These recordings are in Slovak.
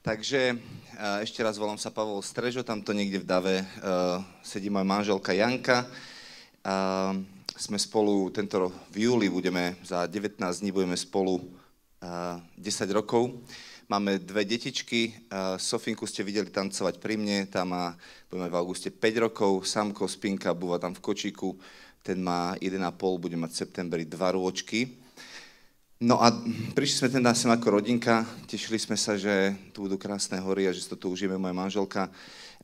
Takže ešte raz volám sa Pavol Strežo, tamto niekde v dave sedí moja manželka Janka. Sme spolu v júli za 19 dní budeme spolu 10 rokov. Máme dve detičky, Sofinku ste videli tancovať pri mne, tam budeme v auguste 5 rokov, Samko Spinka búva tam v kočíku, ten má 1,5, bude mať v septembri 2 rôčky. No a prišli sme teda sem ako rodinka, tešili sme sa, že tu budú krásne hory a že si to tu užijeme. Moja manželka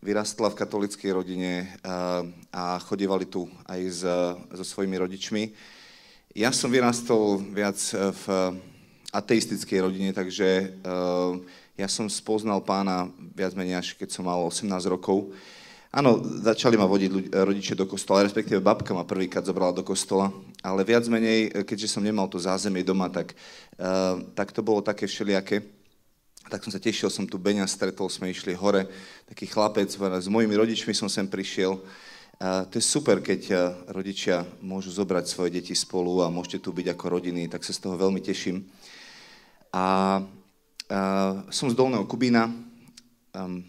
vyrastla v katolíckej rodine a chodievali tu aj so svojimi rodičmi. Ja som vyrastol viac v ateistickej rodine, takže ja som spoznal Pána viac menej až keď som mal 18 rokov. Áno, začali ma vodiť rodičia do kostola, respektíve babka ma prvýkrát zobrala do kostola, ale viac menej, keďže som nemal to zázemie doma, tak to bolo také všelijaké. Tak som sa tešil, som tu Beňa stretol, sme išli hore, taký chlapec, s mojimi rodičmi som sem prišiel. To je super, keď rodičia môžu zobrať svoje deti spolu a môžete tu byť ako rodiny, tak sa z toho veľmi teším. A som z Dolného Kubína,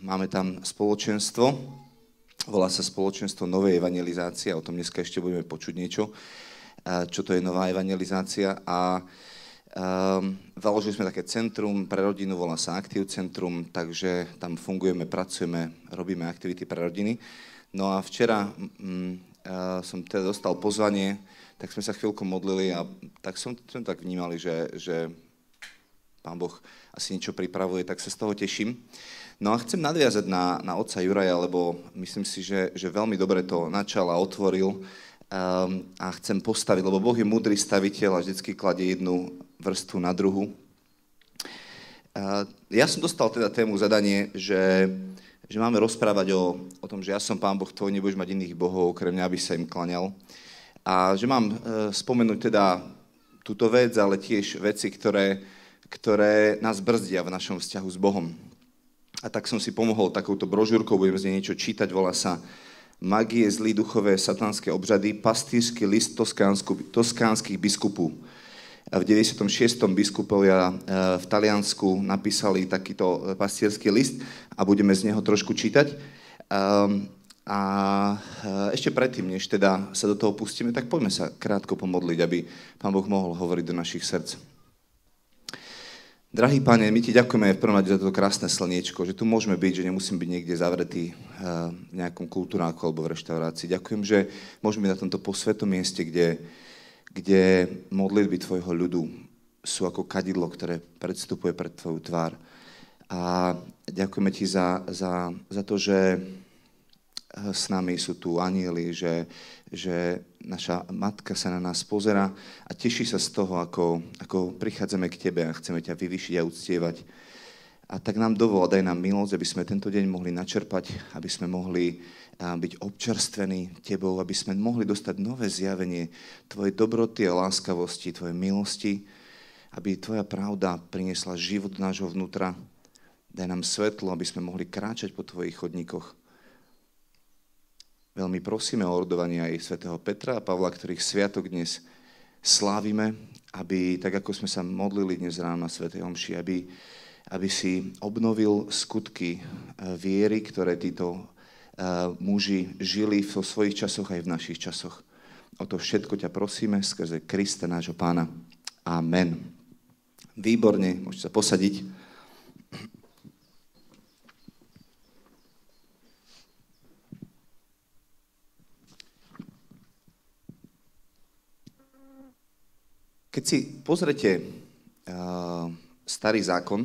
máme tam spoločenstvo, volá sa Spoločenstvo novej evangelizácie, o tom dneska ešte budeme počuť niečo, čo to je nová evangelizácia. A založili sme také centrum pre rodinu, volá sa Aktív centrum, takže tam fungujeme, pracujeme, robíme aktivity pre rodiny. No a včera som teda dostal pozvanie, tak sme sa chvíľku modlili a tak som tak vnímali, že Pán Boh asi niečo pripravuje, tak sa z toho teším. No a chcem nadviazať na otca Juraja, lebo myslím si, že veľmi dobre to načal a otvoril a chcem postaviť, lebo Boh je múdry staviteľ a vždycky kladie jednu vrstvu na druhu. Ja som dostal teda tému zadanie, že máme rozprávať o tom, že ja som Pán Boh tvoj, nebudeš mať iných bohov, okrem mňa, aby sa im klaňal. A že mám spomenúť teda túto vec, ale tiež veci, ktoré nás brzdia v našom vzťahu s Bohom. A tak som si pomohol takouto brožúrkou, budem z nej niečo čítať, volá sa Magie, zlí duchové, satanské obřady, pastýrsky list toskánskych biskupů. V 96. biskupovia v Taliansku napísali takýto pastýrsky list a budeme z neho trošku čítať. A ešte predtým, než teda sa do toho pustíme, tak poďme sa krátko pomodliť, aby Pán Boh mohol hovoriť do našich srdc. Drahý Pane, my ti ďakujeme v prvom rade za toto krásne slniečko, že tu môžeme byť, že nemusím byť niekde zavretý v nejakom kultúráku alebo v reštaurácii. Ďakujem, že môžeme byť na tomto posvätom mieste, kde modlitby tvojho ľudu sú ako kadidlo, ktoré predstupuje pred tvoju tvár. A ďakujeme ti za to, že s nami sú tu anjeli, že naša matka sa na nás pozerá a teší sa z toho, ako prichádzame k tebe a chceme ťa vyvyšiť a uctievať. A tak nám dovol, daj nám milosť, aby sme tento deň mohli načerpať, aby sme mohli byť občerstvení tebou, aby sme mohli dostať nové zjavenie tvojej dobroty a láskavosti, tvojej milosti, aby tvoja pravda priniesla život do nášho vnútra. Daj nám svetlo, aby sme mohli kráčať po tvojich chodníkoch. Veľmi prosíme o ordovanie aj svätého Petra a Pavla, ktorých sviatok dnes slávime, aby, tak ako sme sa modlili dnes ráno na svätej omši, aby si obnovil skutky viery, ktoré títo muži žili vo svojich časoch aj v našich časoch. O to všetko ťa prosíme skrze Krista, nášho Pána. Amen. Výborne, môžete sa posadiť. Keď si pozrete starý zákon,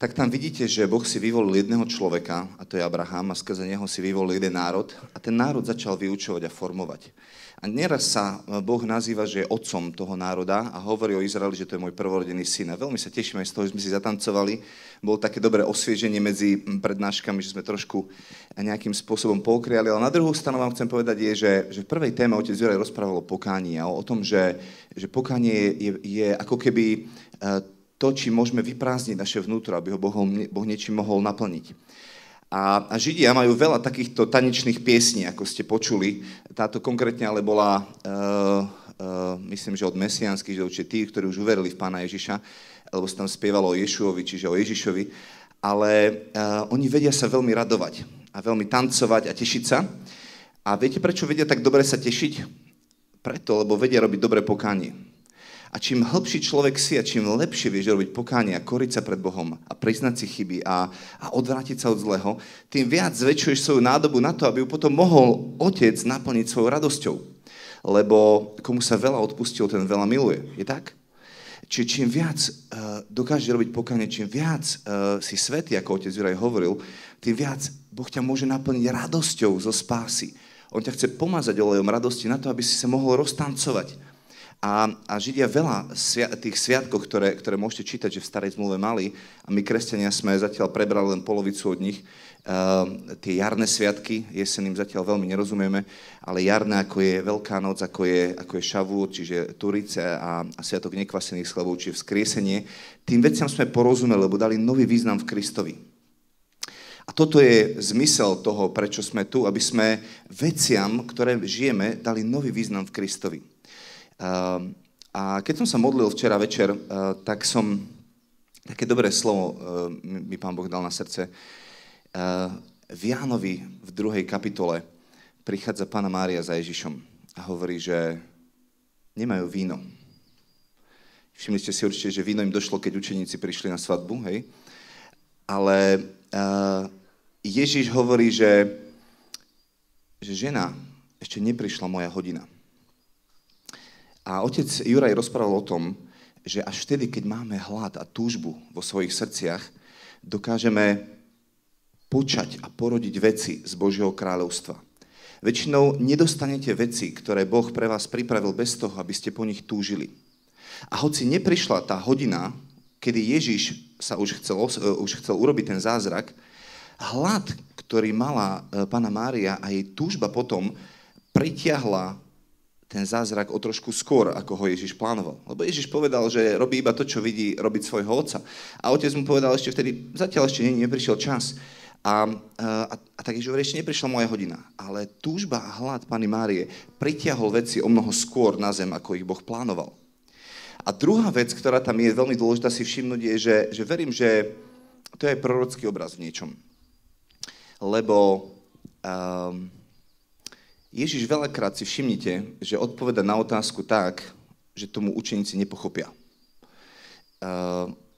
tak tam vidíte, že Boh si vyvolil jedného človeka, a to je Abraham, a skrze neho si vyvolil jeden národ a ten národ začal vyučovať a formovať. A neraz sa Boh nazýva, že je otcom toho národa a hovorí o Izraeli, že to je môj prvorodený syn. A veľmi sa tešíme z toho, že sme si zatancovali. Bolo také dobré osvieženie medzi prednáškami, že sme trošku nejakým spôsobom poukriali. Ale na druhú stranu vám chcem povedať že v prvej téme otec Juraj rozprával o pokání a o tom, že pokánie je ako keby to, či môžeme vyprázdniť naše vnútro, aby ho Boh niečím mohol naplniť. A Židia majú veľa takýchto tanečných piesní, ako ste počuli. Táto konkrétne ale bola, myslím, že od mesiánskych židov, čiže tí, ktorí už uverili v Pána Ježiša, lebo sa tam spievalo o Ješuovi, čiže o Ježišovi. ale oni vedia sa veľmi radovať a veľmi tancovať a tešiť sa. A viete, prečo vedia tak dobre sa tešiť? Preto, lebo vedia robiť dobré pokánie. A čím hlbší človek si a čím lepšie vieš robiť pokánie a koriť sa pred Bohom a priznať si chyby a odvrátiť sa od zlého, tým viac zväčšuješ svoju nádobu na to, aby ju potom mohol Otec naplniť svojou radosťou. Lebo komu sa veľa odpustilo, ten veľa miluje. Je tak? Čiže čím viac dokážeš robiť pokánie, čím viac si svätý, ako otec Juraj hovoril, tým viac Boh ťa môže naplniť radosťou zo spásy. On ťa chce pomazať olejom radosti na to, aby si sa mohol roztancovať. A Židia veľa tých sviatkov, ktoré môžete čítať, že v starej zmluve mali, a my kresťania sme zatiaľ prebrali len polovicu od nich, tie jarné sviatky, jeseným zatiaľ veľmi nerozumieme, ale jarné, ako je Veľká noc, ako je Šavút, čiže Turice a sviatok nekvasených chlebov, čiže vzkriesenie, tým veciam sme porozumeli, lebo dali nový význam v Kristovi. A toto je zmysel toho, prečo sme tu, aby sme veciam, ktoré žijeme, dali nový význam v Kristovi. A keď som sa modlil včera večer, tak som, také dobré slovo mi Pán Boh dal na srdce. V Jánovi v 2. kapitole prichádza Panna Mária za Ježišom a hovorí, že nemajú víno. Všimli ste si určite, že víno im došlo, keď učeníci prišli na svadbu, hej? Ale Ježiš hovorí, že žena, ešte neprišla moja hodina. A otec Juraj rozprával o tom, že až vtedy, keď máme hlad a túžbu vo svojich srdciach, dokážeme počať a porodiť veci z Božieho kráľovstva. Väčšinou nedostanete veci, ktoré Boh pre vás pripravil bez toho, aby ste po nich túžili. A hoci neprišla tá hodina, kedy Ježiš sa už chcel urobiť ten zázrak, hlad, ktorý mala Panna Mária a jej túžba potom pritiahla ten zázrak o trošku skôr, ako ho Ježiš plánoval. Lebo Ježiš povedal, že robí iba to, čo vidí robiť svojho otca. A otec mu povedal ešte vtedy, zatiaľ ešte neprišiel čas. A tak Ježiš hovorí, ešte neprišla moja hodina. Ale túžba a hlad Panny Márie pritiahol veci o mnoho skôr na zem, ako ich Boh plánoval. A druhá vec, ktorá tam je veľmi dôležitá si všimnúť, je, že verím, že to je prorocký obraz v niečom. Lebo Ježiš veľakrát si všimnite, že odpoveda na otázku tak, že tomu učeníci nepochopia.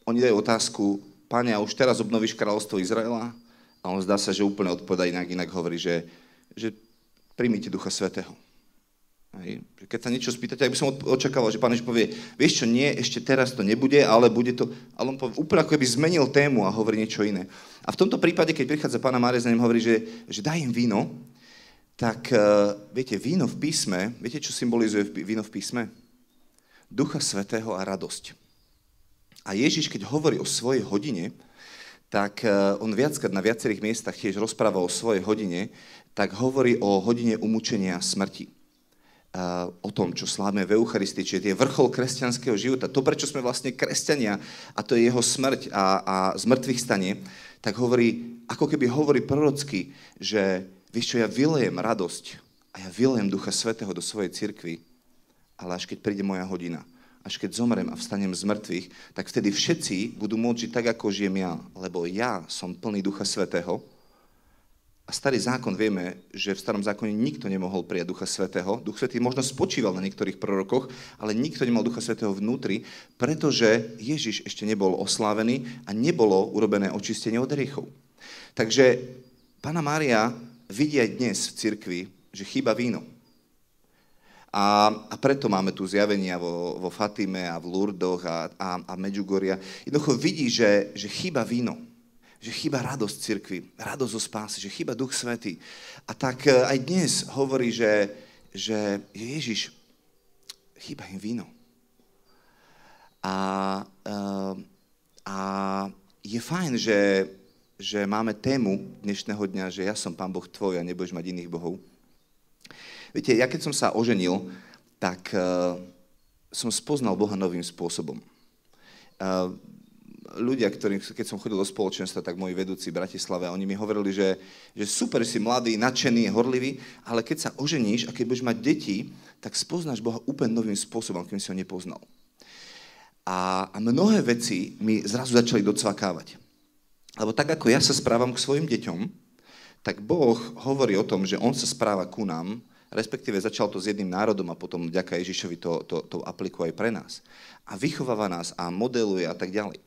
Oni dajú otázku, Pane, a už teraz obnovíš kráľovstvo Izraela? A on zdá sa, že úplne odpoveda inak hovorí, že príjmite Ducha Svätého. Keď sa niečo spýtate, tak by som očakával, že Pán Ježiš povie, vieš čo, nie, ešte teraz to nebude, ale bude to... Ale on povie, úplne ako by zmenil tému a hovorí niečo iné. A v tomto prípade, keď prichádza Panna Mária, za ním hovorí, že daj im víno, tak viete, víno v písme, viete, čo symbolizuje víno v písme? Ducha Svätého a radosť. A Ježiš, keď hovorí o svojej hodine, tak on viackrát na viacerých miestach tiež rozpráva o svojej hodine, tak hovorí o hodine umúčenia smrti. O tom, čo slávime v Eucharistii, čiže je vrchol kresťanského života. To, prečo sme vlastne kresťania, a to je jeho smrť a zmrtvých stanie, tak hovorí, ako keby hovorí prorocky, že vieš čo, ja vylejem radosť a ja vylejem Ducha Svätého do svojej cirkvi, ale až keď príde moja hodina, až keď zomrem a vstanem z mŕtvych, tak vtedy všetci budú môcť žiť tak, ako žijem ja, lebo ja som plný Ducha Svätého. A starý zákon vieme, že v starom zákone nikto nemohol prijať Ducha Svätého. Duch Svätý možno spočíval na niektorých prorokoch, ale nikto nemal Ducha Svätého vnútri, pretože Ježiš ešte nebol oslávený a nebolo urobené očistenie od hriechov. Takže Panna Mária vidí aj dnes v cirkvi, že chýba víno. A preto máme tu zjavenia vo Fatime a v Lurdoch a Medjugorja. Jednoducho vidí, že chýba víno, že chýba radosť cirkvi, radosť zo spásy, že chýba Duch Svätý. A tak aj dnes hovorí, že Ježiš, chýba im víno. A je fajn, že máme tému dnešného dňa, že ja som Pán Boh tvoj a nebudeš mať iných bohov. Viete, ja keď som sa oženil, tak som spoznal Boha novým spôsobom. Ľudia, keď som chodil do spoločenstva, tak moji vedúci v Bratislave, oni mi hovorili, že super, si mladý, nadšený, horlivý, ale keď sa oženíš a keď budeš mať deti, tak spoznáš Boha úplne novým spôsobom, kým si ho nepoznal. A mnohé veci mi zrazu začali docvakávať. Lebo tak, ako ja sa správam k svojim deťom, tak Boh hovorí o tom, že on sa správa ku nám, respektíve začal to s jedným národom a potom vďaka Ježišovi to aplikuje aj pre nás. A vychováva nás a modeluje a tak ďalej.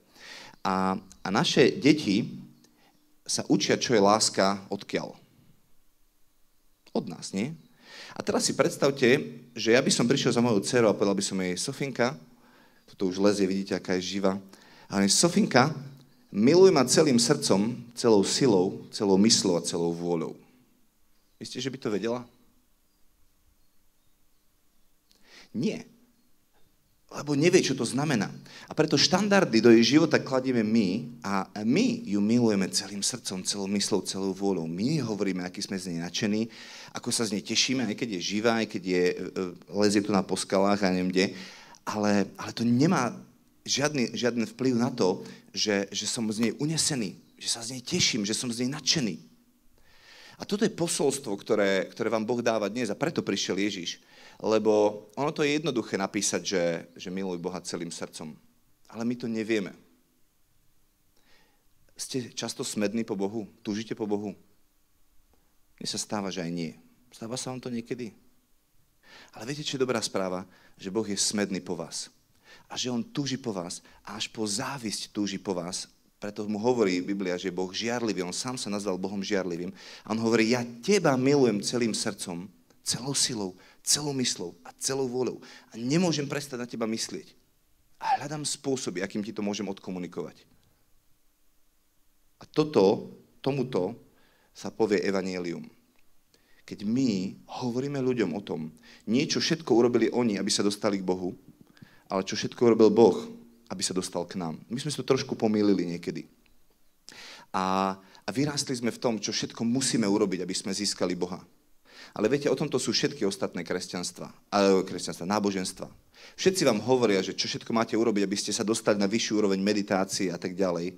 A naše deti sa učia, čo je láska odkiaľ. Od nás, nie? A teraz si predstavte, že ja by som prišiel za mojou dcerou a povedal by som jej, Sofinka, toto už lezie, vidíte, aká je živá, ale Sofinka, miluj ma celým srdcom, celou silou, celou myslou a celou vôľou. Myslíte, že by to vedela? Nie. Lebo nevie, čo to znamená. A preto štandardy do jej života kladieme my a my ju milujeme celým srdcom, celou myslou, celou vôľou. My hovoríme, aký sme z nej nadšení, ako sa z nej tešíme, aj keď je živá, aj keď lezie tu na poskalách a neviem kde. Ale to nemá žiadny vplyv na to, že som z nej unesený, že sa z nej teším, že som z nej nadšený. A toto je posolstvo, ktoré vám Boh dáva dnes a preto prišiel Ježiš. Lebo ono to je jednoduché napísať, že miluj Boha celým srdcom. Ale my to nevieme. Ste často smední po Bohu? Túžite po Bohu? Mne sa stáva, že aj nie. Stáva sa vám to niekedy? Ale viete, čo je dobrá správa? Že Boh je smedný po vás. A že on túži po vás a až po závisť túži po vás. Preto mu hovorí Biblia, že je Boh žiarlivý. On sám sa nazval Bohom žiarlivým. A on hovorí, ja teba milujem celým srdcom, celou silou, celou myslou a celou vôľou. A nemôžem prestať na teba myslieť. A hľadám spôsoby, akým ti to môžem odkomunikovať. A tomuto sa povie evanjelium. Keď my hovoríme ľuďom o tom, nie čo všetko urobili oni, aby sa dostali k Bohu, ale čo všetko urobil Boh, aby sa dostal k nám. My sme sa to trošku pomýlili niekedy. A vyrástli sme v tom, čo všetko musíme urobiť, aby sme získali Boha. Ale viete, o tomto sú všetky ostatné náboženstva. Všetci vám hovoria, že čo všetko máte urobiť, aby ste sa dostali na vyššiu úroveň meditácie a tak ďalej.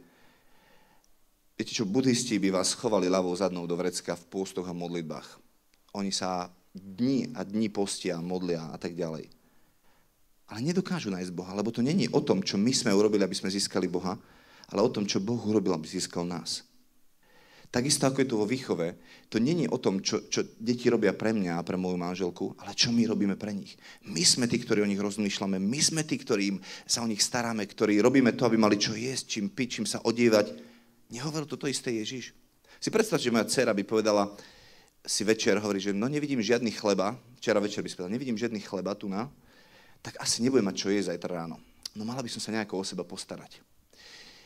Viete čo, buddhisti by vás chovali ľavou zadnou do vrecka v pôstoch a modlitbách. Oni sa dni a dni postia, modlia a tak ďalej. Ale nedokážu nájsť Boha, lebo to není o tom, čo my sme urobili, aby sme získali Boha, ale o tom, čo Boh urobil, aby získal nás. Takisto ako je to vo výchove, to nie je o tom, čo deti robia pre mňa a pre moju manželku, ale čo my robíme pre nich. My sme tí, ktorí o nich rozmýšľame, my sme tí, ktorí sa o nich staráme, ktorí robíme to, aby mali čo jesť, čím piť, čím sa odievať. Nehovoril toto isté Ježiš? Si predstavte, že moja dcera by povedala si večer, hovorí, že no nevidím žiadny chleba, včera večer by si povedala, nevidím žiadny chleba tu na, tak asi nebudem mať čo jesť zajtra ráno. No mala by som sa nejako o seba postarať.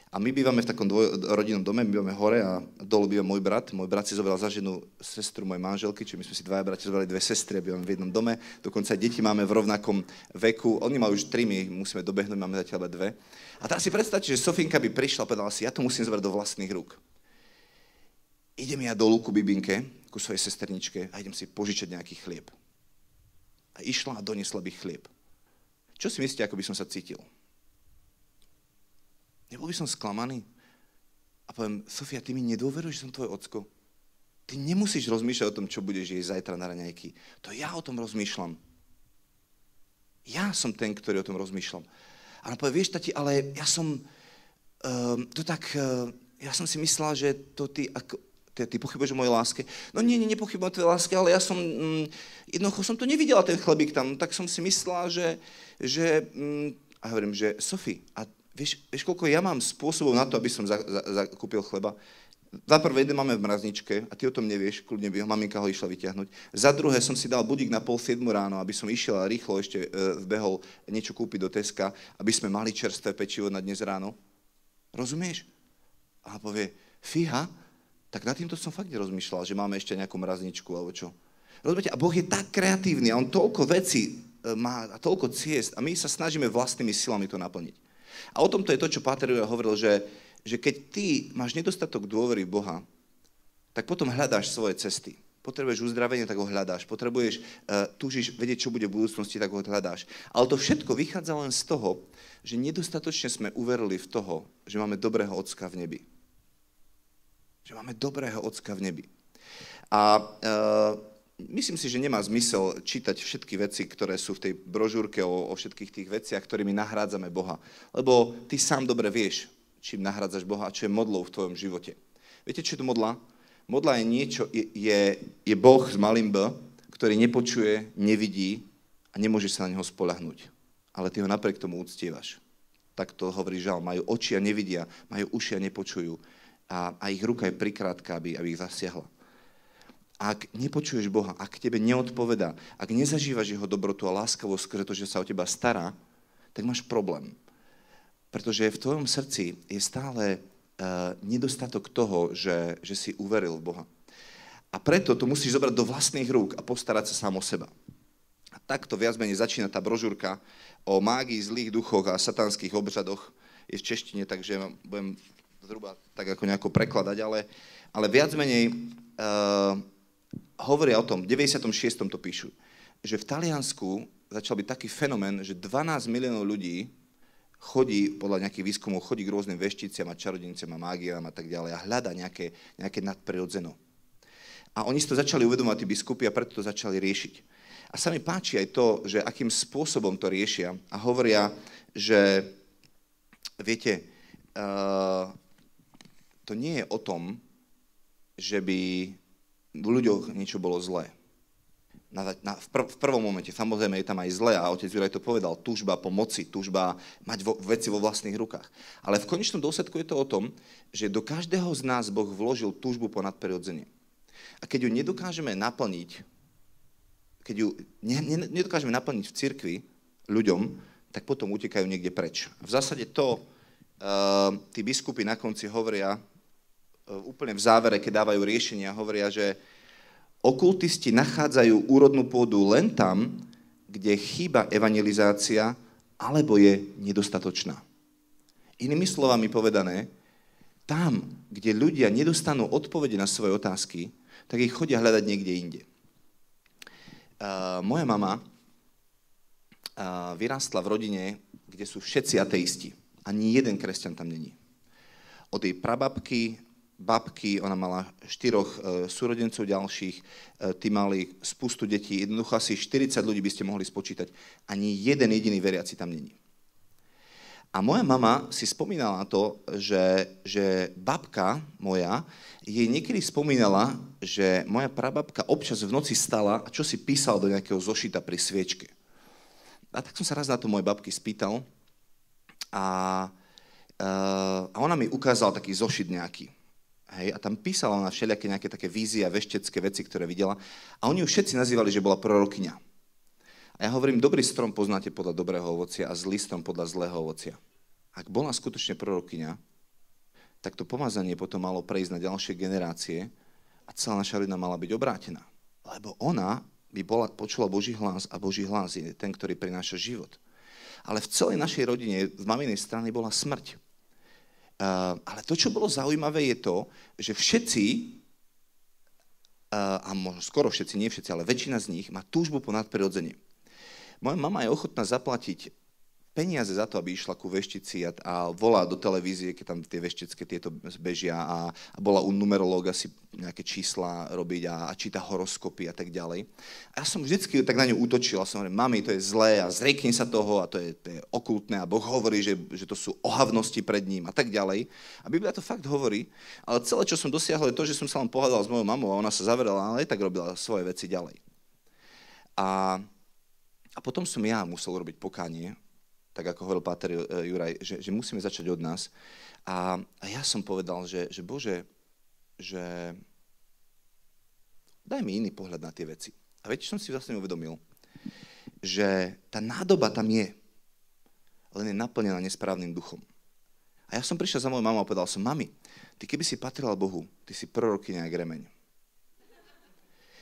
A my bývame v takom rodinnom dome, my bývame hore a dolu býva môj brat. Môj brat si zobral za ženu sestru mojej manželky, čiže my sme si dvaja bratia zobrali dve sestry a bývame v jednom dome. Dokonca aj deti máme v rovnakom veku. Oni majú už 3, my musíme dobehnúť, máme zatiaľ 2. A teraz si predstavte, že Sofinka by prišla a povedala si, ja to musím zobrať do vlastných rúk. Idem ja dolu ku Bibinke, ku svojej sesterničke a idem si požičať nejaký chlieb. A išla a doniesla by chlieb. Čo si myslíte, ako by som sa cítil? Nebol by som sklamaný? A poviem, Sofia, ty mi nedôveruješ, že som tvoj ocko? Ty nemusíš rozmýšľať o tom, čo budeš jesť zajtra na raňajky. To ja o tom rozmýšľam. Ja som ten, ktorý o tom rozmýšľam. A on povie, vieš, tati, ale ja som ja som si myslela, že to ty pochybuješ o mojej láske. No nie, nepochybujem o tvojej láske, ale ja som, jednoducho som to nevidela, ten chlebík tam, tak som si myslela, a hovorím, že Sofi, a vieš, koľko ja mám spôsobov na to, aby som zakúpil chleba? Za prvé, jeden máme v mrazničke a ty o tom nevieš, kľudne by maminka ho išla vyťahnuť. Za druhé, som si dal budík na 6:30 ráno, aby som išiel a rýchlo ešte vbehol niečo kúpiť do Teska, aby sme mali čerstvé pečivo na dnes ráno. Rozumieš? A povie, fíha, tak nad týmto som fakt nerozmýšľal, že máme ešte nejakú mrazničku alebo čo. Rozumiete? A Boh je tak kreatívny a on toľko vecí má a toľko ciest a my sa snažíme vlastnými silami to naplniť. A o tomto je to, čo Páter hovoril, že keď ty máš nedostatok dôvery v Boha, tak potom hľadáš svoje cesty. Potrebuješ uzdravenie, tak ho hľadáš. Túžiš vedieť, čo bude v budúcnosti, tak ho hľadáš. Ale to všetko vychádza len z toho, že nedostatočne sme uverili v toho, že máme dobrého Ocka v nebi. Že máme dobrého Ocka v nebi. A myslím si, že nemá zmysel čítať všetky veci, ktoré sú v tej brožúrke o všetkých tých veciach, ktorými nahrádzame Boha. Lebo ty sám dobre vieš, čím nahradzaš Boha a čo je modlou v tvojom živote. Viete, čo je to modla? Modla je niečo, je Boh s malým B, ktorý nepočuje, nevidí a nemôže sa na neho spoľahnúť. Ale ty ho napriek tomu uctievaš. Tak to hovorí Žalm. Majú oči a nevidia, majú uši a nepočujú. A ich ruka je prikrátka, aby ich zasiahla. Ak nepočuješ Boha, ak tebe neodpovedá, ak nezažívaš jeho dobrotu a láskavosť skrze to, že sa o teba stará, tak máš problém. Pretože v tvojom srdci je stále nedostatok toho, že si uveril v Boha. A preto to musíš zobrať do vlastných rúk a postarať sa sám o seba. A takto viac menej začína tá brožúrka o mágii, zlých duchoch a satanských obřadoch. Je v češtine, takže budem zhruba tak ako nejako prekladať, ale viac menej hovoria o tom, v 96. to píšu, že v Taliansku začal byť taký fenomén, že 12 miliónov ľudí chodí, podľa nejakých výskumov, chodí k rôznym vešticiam a čarodejnicám a mágiám a tak ďalej a hľada nejaké nadprirodzeno. A oni si to začali uvedomovať, tí biskupy, a preto to začali riešiť. A sa mi páči aj to, že akým spôsobom to riešia a hovoria, že viete, to nie je o tom, že by v ľuďoch niečo bolo zlé. V prvom momente, samozrejme, je tam aj zlé a otec Juraj to povedal, túžba po moci, túžba mať veci vo vlastných rukách. Ale v konečnom dôsledku je to o tom, že do každého z nás Boh vložil túžbu po nadprirodzenie. A keď ju nedokážeme naplniť, nedokážeme naplniť v cirkvi ľuďom, tak potom utekajú niekde preč. V zásade to tí biskupy na konci hovoria, úplne v závere, keď dávajú riešenia, hovoria, že okultisti nachádzajú úrodnú pôdu len tam, kde chýba evangelizácia alebo je nedostatočná. Inými slovami povedané, tam, kde ľudia nedostanú odpovede na svoje otázky, tak ich chodia hľadať niekde inde. Moja mama vyrástla v rodine, kde sú všetci ateisti. Ani jeden kresťan tam není. Od jej prababky, babky, ona mala 4 súrodencov ďalších, tí mali spustu detí, jednoducho asi 40 ľudí by ste mohli spočítať. Ani jeden jediný veriaci tam není. A moja mama si spomínala na to, že babka moja jej niekedy spomínala, že moja prababka občas v noci stala a čo si písala do nejakého zošita pri sviečke. A tak som sa raz na to mojej babky spýtal a ona mi ukázala taký zošit nejaký. Hej, a tam písala ona všelijaké nejaké také vízie a veštecké veci, ktoré videla. A oni ju všetci nazývali, že bola prorokyňa. A ja hovorím, dobrý strom poznáte podľa dobrého ovocia a zlý strom podľa zlého ovocia. Ak bola skutočne prorokyňa, tak to pomazanie potom malo prejsť na ďalšie generácie a celá naša rodina mala byť obrátená. Lebo ona by počula Boží hlas a Boží hlas je ten, ktorý prináša život. Ale v celej našej rodine z maminej strany bola smrť. Ale to, čo bolo zaujímavé, je to, že všetci, a možno skoro všetci, nie všetci, ale väčšina z nich má túžbu po nadprirodzenie. Moja mama je ochotná zaplatiť peniaze za to, aby išla ku veštici a volá do televízie, keď tam tie veštické tieto bežia a bola u numerológa si nejaké čísla robiť a číta horoskopy a tak ďalej. A ja som vždycky tak na ňu útočil a som hovoril, mami, to je zlé a zriekni sa toho a to je okultné a Boh hovorí, že to sú ohavnosti pred ním a tak ďalej. A Biblia to fakt hovorí, ale celé, čo som dosiahol, je to, že som sa len pohádal s mojou mamou a ona sa zavrela, ale aj tak robila svoje veci ďalej. A potom som ja musel robiť pokánie, tak ako hovoril páter Juraj, že musíme začať od nás. A ja som povedal, že Bože, že daj mi iný pohľad na tie veci. A viete, čo som si vlastne uvedomil? Že tá nádoba tam je, len je naplnená nesprávnym duchom. A ja som prišiel za mojou mamou a povedal som, mami, ty keby si patrila Bohu, ty si prorokyňa jak remeň.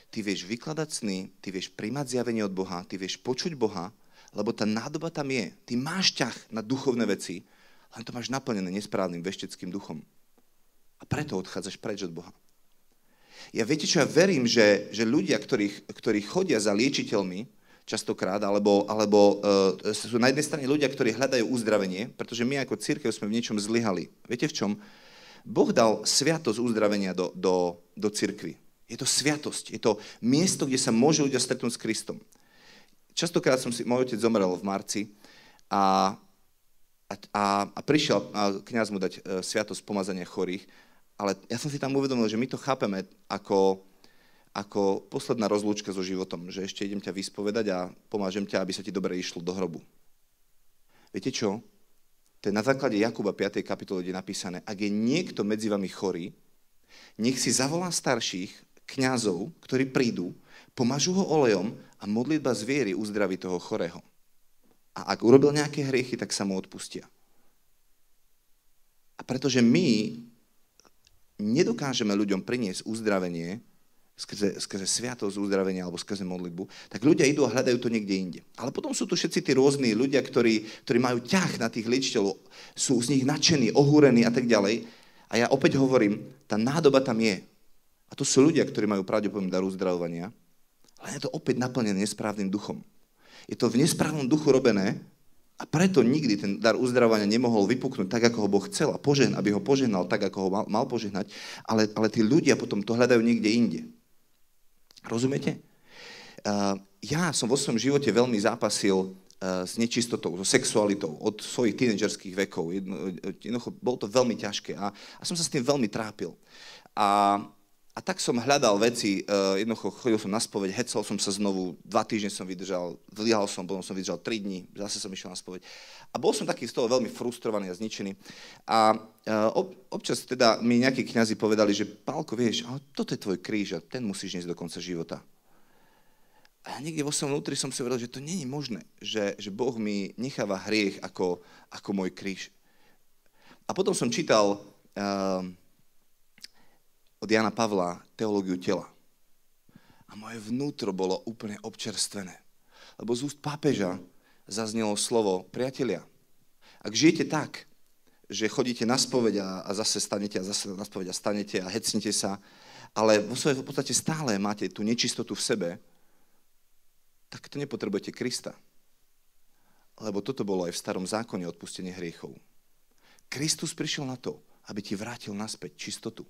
Ty vieš vykladať sny, ty vieš primať zjavenie od Boha, ty vieš počuť Boha, lebo tá nádoba tam je. Ty máš ťah na duchovné veci, len to máš naplnené nesprávnym vešteckým duchom. A preto odchádzaš preč od Boha. Ja viete čo, ja verím, že ľudia, ktorí chodia za liečiteľmi, častokrát, alebo sú na jednej strane ľudia, ktorí hľadajú uzdravenie, pretože my ako cirkev sme v niečom zlyhali. Viete v čom? Boh dal sviatosť uzdravenia do cirkvi. Je to sviatosť, je to miesto, kde sa môžu ľudia stretnúť s Kristom. Častokrát môj otec zomrel v marci a A prišiel kňaz mu dať sviatosť pomazania chorých, ale ja som si tam uvedomil, že my to chápeme ako posledná rozlúčka so životom, že ešte idem ťa vyspovedať a pomážem ťa, aby sa ti dobre išlo do hrobu. Viete čo? To je na základe Jakuba 5. kapitoly, kde je napísané, ak je niekto medzi vami chorý, nech si zavolá starších kňazov, ktorí prídu, pomažú ho olejom a modlitba z viery uzdraví toho chorého. A ak urobil nejaké hriechy, tak sa mu odpustia. A pretože my nedokážeme ľuďom priniesť uzdravenie skrze sviatosť uzdravenia alebo skrze modlitbu, tak ľudia idú a hľadajú to niekde inde. Ale potom sú tu všetci tí rôzni ľudia, ktorí majú ťah na tých liečiteľov, sú z nich nadšení, ohúrení a tak ďalej. A ja opäť hovorím, tá nádoba tam je. A to sú ľudia, ktorí majú pravdepodobne dar uzdravovania, ale je to opäť naplnené nesprávnym duchom. Je to v nesprávnom duchu robené a preto nikdy ten dar uzdravovania nemohol vypuknúť tak, ako ho Boh chcel a aby ho požehnal tak, ako ho mal požehnať, ale tí ľudia potom to hľadajú niekde inde. Rozumiete? Ja som vo svojom živote veľmi zápasil s nečistotou, so sexualitou od svojich tínedžerských vekov. Bolo to veľmi ťažké a som sa s tým veľmi trápil. A tak som hľadal veci, jednoducho chodil som na spoveď, hecel som sa znovu, 2 týždne som vydržal, vliehal som, potom som vydržal 3 dní, zase som išiel na spoveď. A bol som taký z toho veľmi frustrovaný a zničený. A občas teda mi nejakí kňazi povedali, že Pálko, vieš, ale toto je tvoj kríž a ten musíš niesť do konca života. A ja niekde vo svojom vnútri som si hovoril, že to nie je možné, že Boh mi necháva hriech ako môj kríž. A potom som čítal od Jana Pavla teológiu tela. A moje vnútro bolo úplne občerstvené. Lebo z úst pápeža zaznelo slovo priatelia. Ak žijete tak, že chodíte na spoveď a zase stanete a zase na spoveď a stanete a hecnite sa, ale vo svojej podstate stále máte tú nečistotu v sebe, tak to nepotrebujete Krista. Lebo toto bolo aj v starom zákone odpustenie hriechov. Kristus prišiel na to, aby ti vrátil naspäť čistotu.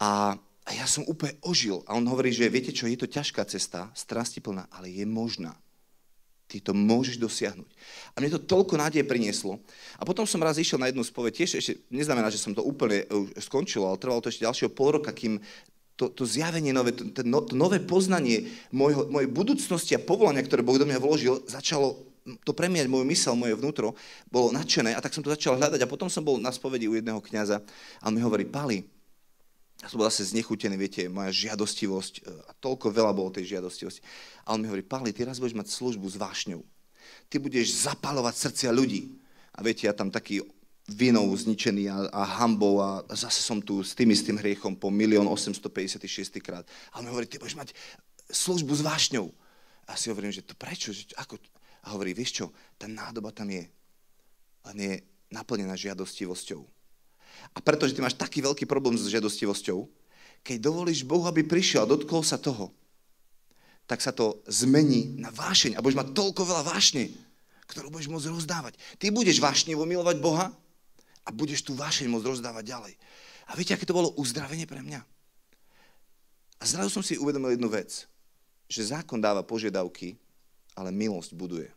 A ja som úplne ožil. A on hovorí, že viete čo, je to ťažká cesta, strastiplná, ale je možná. Ty to môžeš dosiahnuť. A mne to toľko nádeje prinieslo. A potom som raz išiel na jednu spoveď, tiež ešte neznamená, že som to úplne skončil, ale trvalo to ešte ďalšieho pol roka, kým to zjavenie nové, to nové poznanie mojej budúcnosti a povolania, ktoré Boh do mňa vložil, začalo to premiať moju myseľ, moje vnútro, bolo nadšené a tak som to začal hľadať. A potom som bol na spovedi u jedného kňaza a on mi hovorí, Pali, ja som bol zase znechutený, viete, moja žiadostivosť, a toľko veľa bolo tej žiadostivosti. A on mi hovorí, Pali, ty raz budeš mať službu s vášňou. Ty budeš zapaľovať srdcia ľudí. A viete, ja tam taký vinou zničený a hanbou a zase som tu s tým hriechom po 1 856 krát. A on mi hovorí, ty budeš mať službu s vášňou. A si hovorím, že to prečo? Že ako? A hovorí, vieš čo, tá nádoba tam je. Len je naplnená žiadostivosťou. A pretože ty máš taký veľký problém s žiadostivosťou, keď dovolíš Bohu, aby prišiel a dotkol sa toho, tak sa to zmení na vášeň a budeš mať toľko veľa vášne, ktorú budeš môcť rozdávať. Ty budeš vášnevo milovať Boha a budeš tú vášeň môcť rozdávať ďalej. A viete, aké to bolo uzdravenie pre mňa? A zrazu som si uvedomil jednu vec, že zákon dáva požiadavky, ale milosť buduje.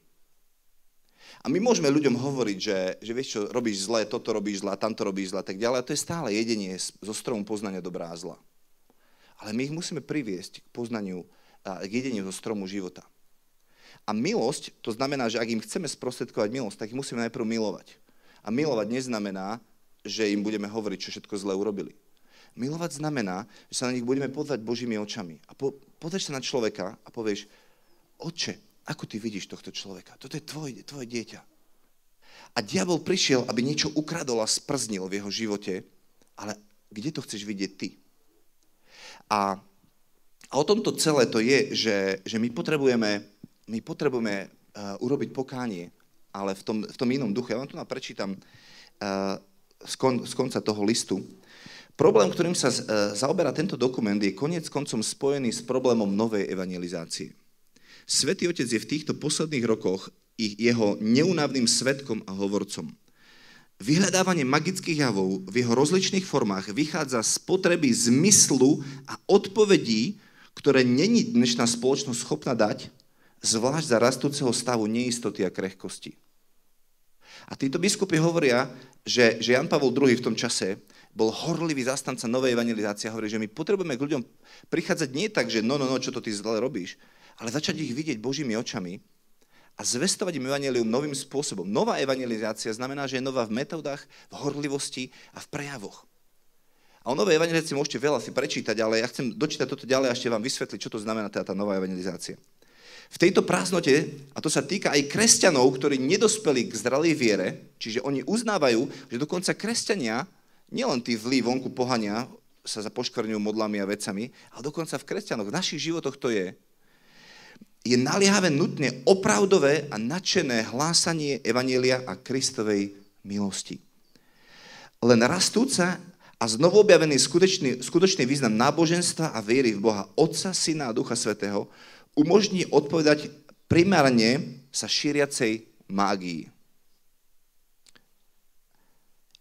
A my môžeme ľuďom hovoriť, že vieš čo, robíš zle, toto robíš zle, tamto robíš zle, tak ďalej. A to je stále jedenie zo stromu poznania dobrá a zla. Ale my ich musíme priviesť k poznaniu, k jedeniu zo stromu života. A milosť, to znamená, že ak im chceme sprostredkovať milosť, tak ich musíme najprv milovať. A milovať neznamená, že im budeme hovoriť, čo všetko zle urobili. Milovať znamená, že sa na nich budeme pozerať Božími očami. A pozrieš sa na človeka a povieš, Otče, ako ty vidíš tohto človeka? Toto je tvoje dieťa. A diabol prišiel, aby niečo ukradol a sprznil v jeho živote, ale kde to chceš vidieť ty? A o tomto celé to je, že my potrebujeme urobiť pokánie, ale v tom inom duchu. Ja vám tu prečítam z konca toho listu. Problém, ktorým sa zaoberá tento dokument, je koniec koncom spojený s problémom novej evangelizácie. Svätý Otec je v týchto posledných rokoch jeho neúnavným svedkom a hovorcom. Vyhľadávanie magických javov v jeho rozličných formách vychádza z potreby zmyslu a odpovedí, ktoré není dnešná spoločnosť schopná dať, zvlášť za rastúceho stavu neistoty a krehkosti. A títo biskupy hovoria, že Jan Pavol II v tom čase bol horlivý zastanca novej evangelizácie a hovorí, že my potrebujeme k ľuďom prichádzať nie tak, že no, čo to ty zle robíš, ale začať ich vidieť Božími očami a zvestovať im evanjelium novým spôsobom. Nová evangelizácia znamená, že je nová v metódach, v horlivosti a v prejavoch. A o novej evangelizácii môžete veľa si prečítať, ale ja chcem dočítať toto ďalej a ešte vám vysvetliť, čo to znamená tá nová evangelizácia. V tejto prázdnote, a to sa týka aj kresťanov, ktorí nedospeli k zralej viere, čiže oni uznávajú, že dokonca kresťania, nielen tí zlí vonku pohania sa poškvrňujú modlami a vecami, ale dokonca v kresťanoch, v našich životoch to je naliehavé nutne opravdové a nadšené hlásanie evanjelia a Kristovej milosti. Len rastúca a znovu objavený skutočný význam náboženstva a viery v Boha Otca, Syna a Ducha Svätého umožní odpovedať primárne sa šíriacej mágii.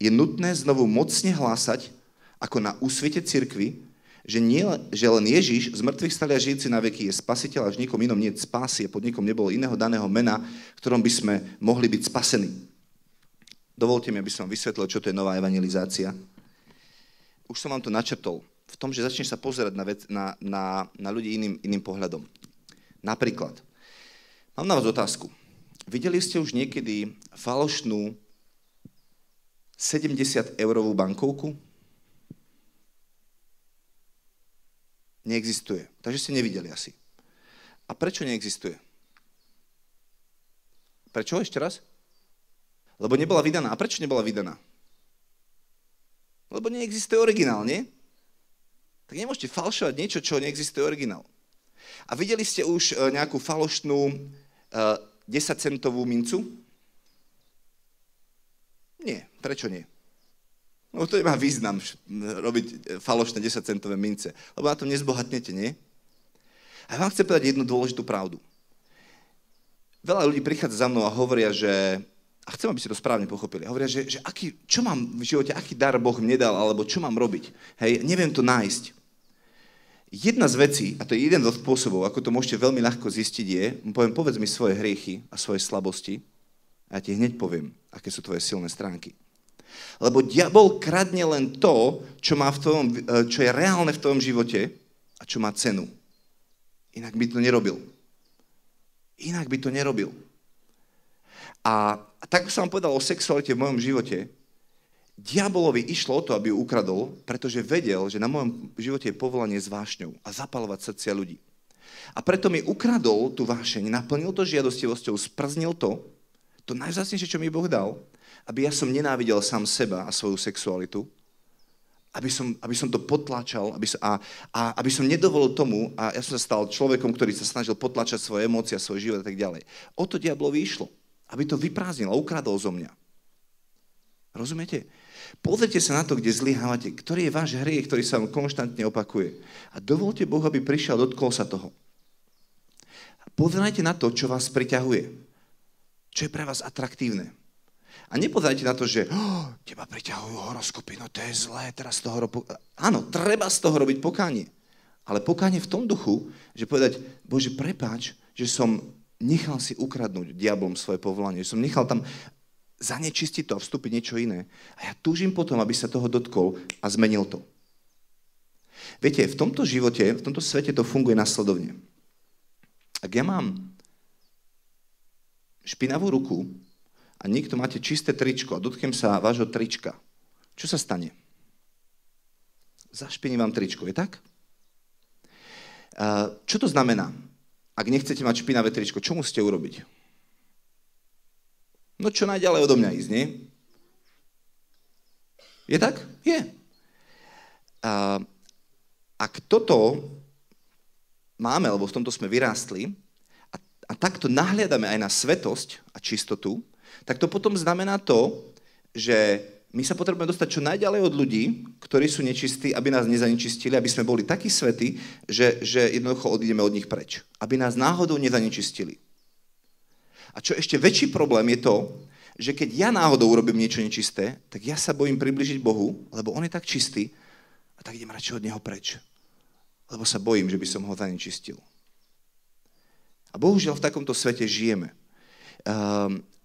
Je nutné znovu mocne hlásať, ako na úsvite cirkvi, že len Ježiš, z mŕtvych stali a žijúci na veky, je spasiteľ a v nikom inom nie je spásy a pod nikom nebolo iného daného mena, v ktorom by sme mohli byť spasení. Dovolte mi, aby som vám vysvetlil, čo to je nová evangelizácia. Už som vám to načrtol. V tom, že začneš sa pozerať na ľudí iným pohľadom. Napríklad, mám na vás otázku. Videli ste už niekedy falošnú 70-eurovú bankovku? Neexistuje. Takže ste nevideli asi. A prečo neexistuje? Prečo ešte raz? Lebo nebola vydaná. A prečo nebola vydaná? Lebo neexistuje originál, nie? Tak nemôžete falšovať niečo, čo neexistuje originál. A videli ste už nejakú falošnú 10-centovú mincu? Nie. Prečo nie? No to nemá význam robiť falošné 10-centové mince, lebo na tom nezbohatnete, nie? A ja vám chcem povedať jednu dôležitú pravdu. Veľa ľudí prichádza za mnou a hovoria, že, a chcem, aby ste to správne pochopili, hovoria, že čo mám v živote, aký dar Boh mne dal, alebo čo mám robiť. Hej, neviem to nájsť. Jedna z vecí, a to je jeden zo spôsobov, ako to môžete veľmi ľahko zistiť, je, povedz mi svoje hriechy a svoje slabosti a ja ti hneď poviem, aké sú tvoje silné stránky. Lebo diabol kradne len to, čo je reálne v tvojom živote a čo má cenu. Inak by to nerobil. A tak som vám povedal o sexualite v mojom živote, diabolovi išlo o to, aby ju ukradol, pretože vedel, že na mojom živote je povolanie s vášňou a zapaľovať srdcia ľudí. A preto mi ukradol tú vášeň, naplnil to žiadostivosťou, sprznil to najvzácnejšie, čo mi Boh dal, aby ja som nenávidel sám seba a svoju sexualitu, aby som to potláčal, aby som nedovolil tomu, a ja som sa stal človekom, ktorý sa snažil potláčať svoje emócie, svoj život a tak ďalej. O to diablovi išlo, aby to vyprázdnil a ukradol zo mňa. Rozumiete? Pozrite sa na to, kde zlyhávate, ktorý je váš hriech, ktorý sa vám konštantne opakuje. A dovolte Bohu, aby prišiel a dotkol sa toho. Pozerajte na to, čo vás priťahuje. Čo je pre vás atraktívne. A nepozerajte na to, že teba priťahujú horoskopy, no to je zlé, teraz z toho áno, treba z toho robiť pokánie. Ale pokánie v tom duchu, že povedať, Bože, prepáč, že som nechal si ukradnúť diablom svoje povolanie, že som nechal tam zanečistiť to a vstúpiť niečo iné. A ja túžim potom, aby sa toho dotkol a zmenil to. Viete, v tomto živote, v tomto svete to funguje nasledovne. Ak ja mám špinavú ruku a niekto máte čisté tričko a dotknem sa vášho trička, čo sa stane? Zašpiní vám tričko, je tak? Čo to znamená? Ak nechcete mať špinavé tričko, čo musíte urobiť? No čo najďalej odo mňa ísť, nie? Je tak? Je. Ak toto máme, lebo v tomto sme vyrástli, a takto nahliadame aj na svetosť a čistotu, tak to potom znamená to, že my sa potrebujeme dostať čo najďalej od ľudí, ktorí sú nečistí, aby nás nezanečistili, aby sme boli takí svätí, že jednoducho odídeme od nich preč. Aby nás náhodou nezanečistili. A čo ešte väčší problém je to, že keď ja náhodou urobím niečo nečisté, tak ja sa bojím približiť Bohu, lebo on je tak čistý a tak idem radšej od neho preč. Lebo sa bojím, že by som ho zanečistil. A bohužiaľ v takomto svete žijeme.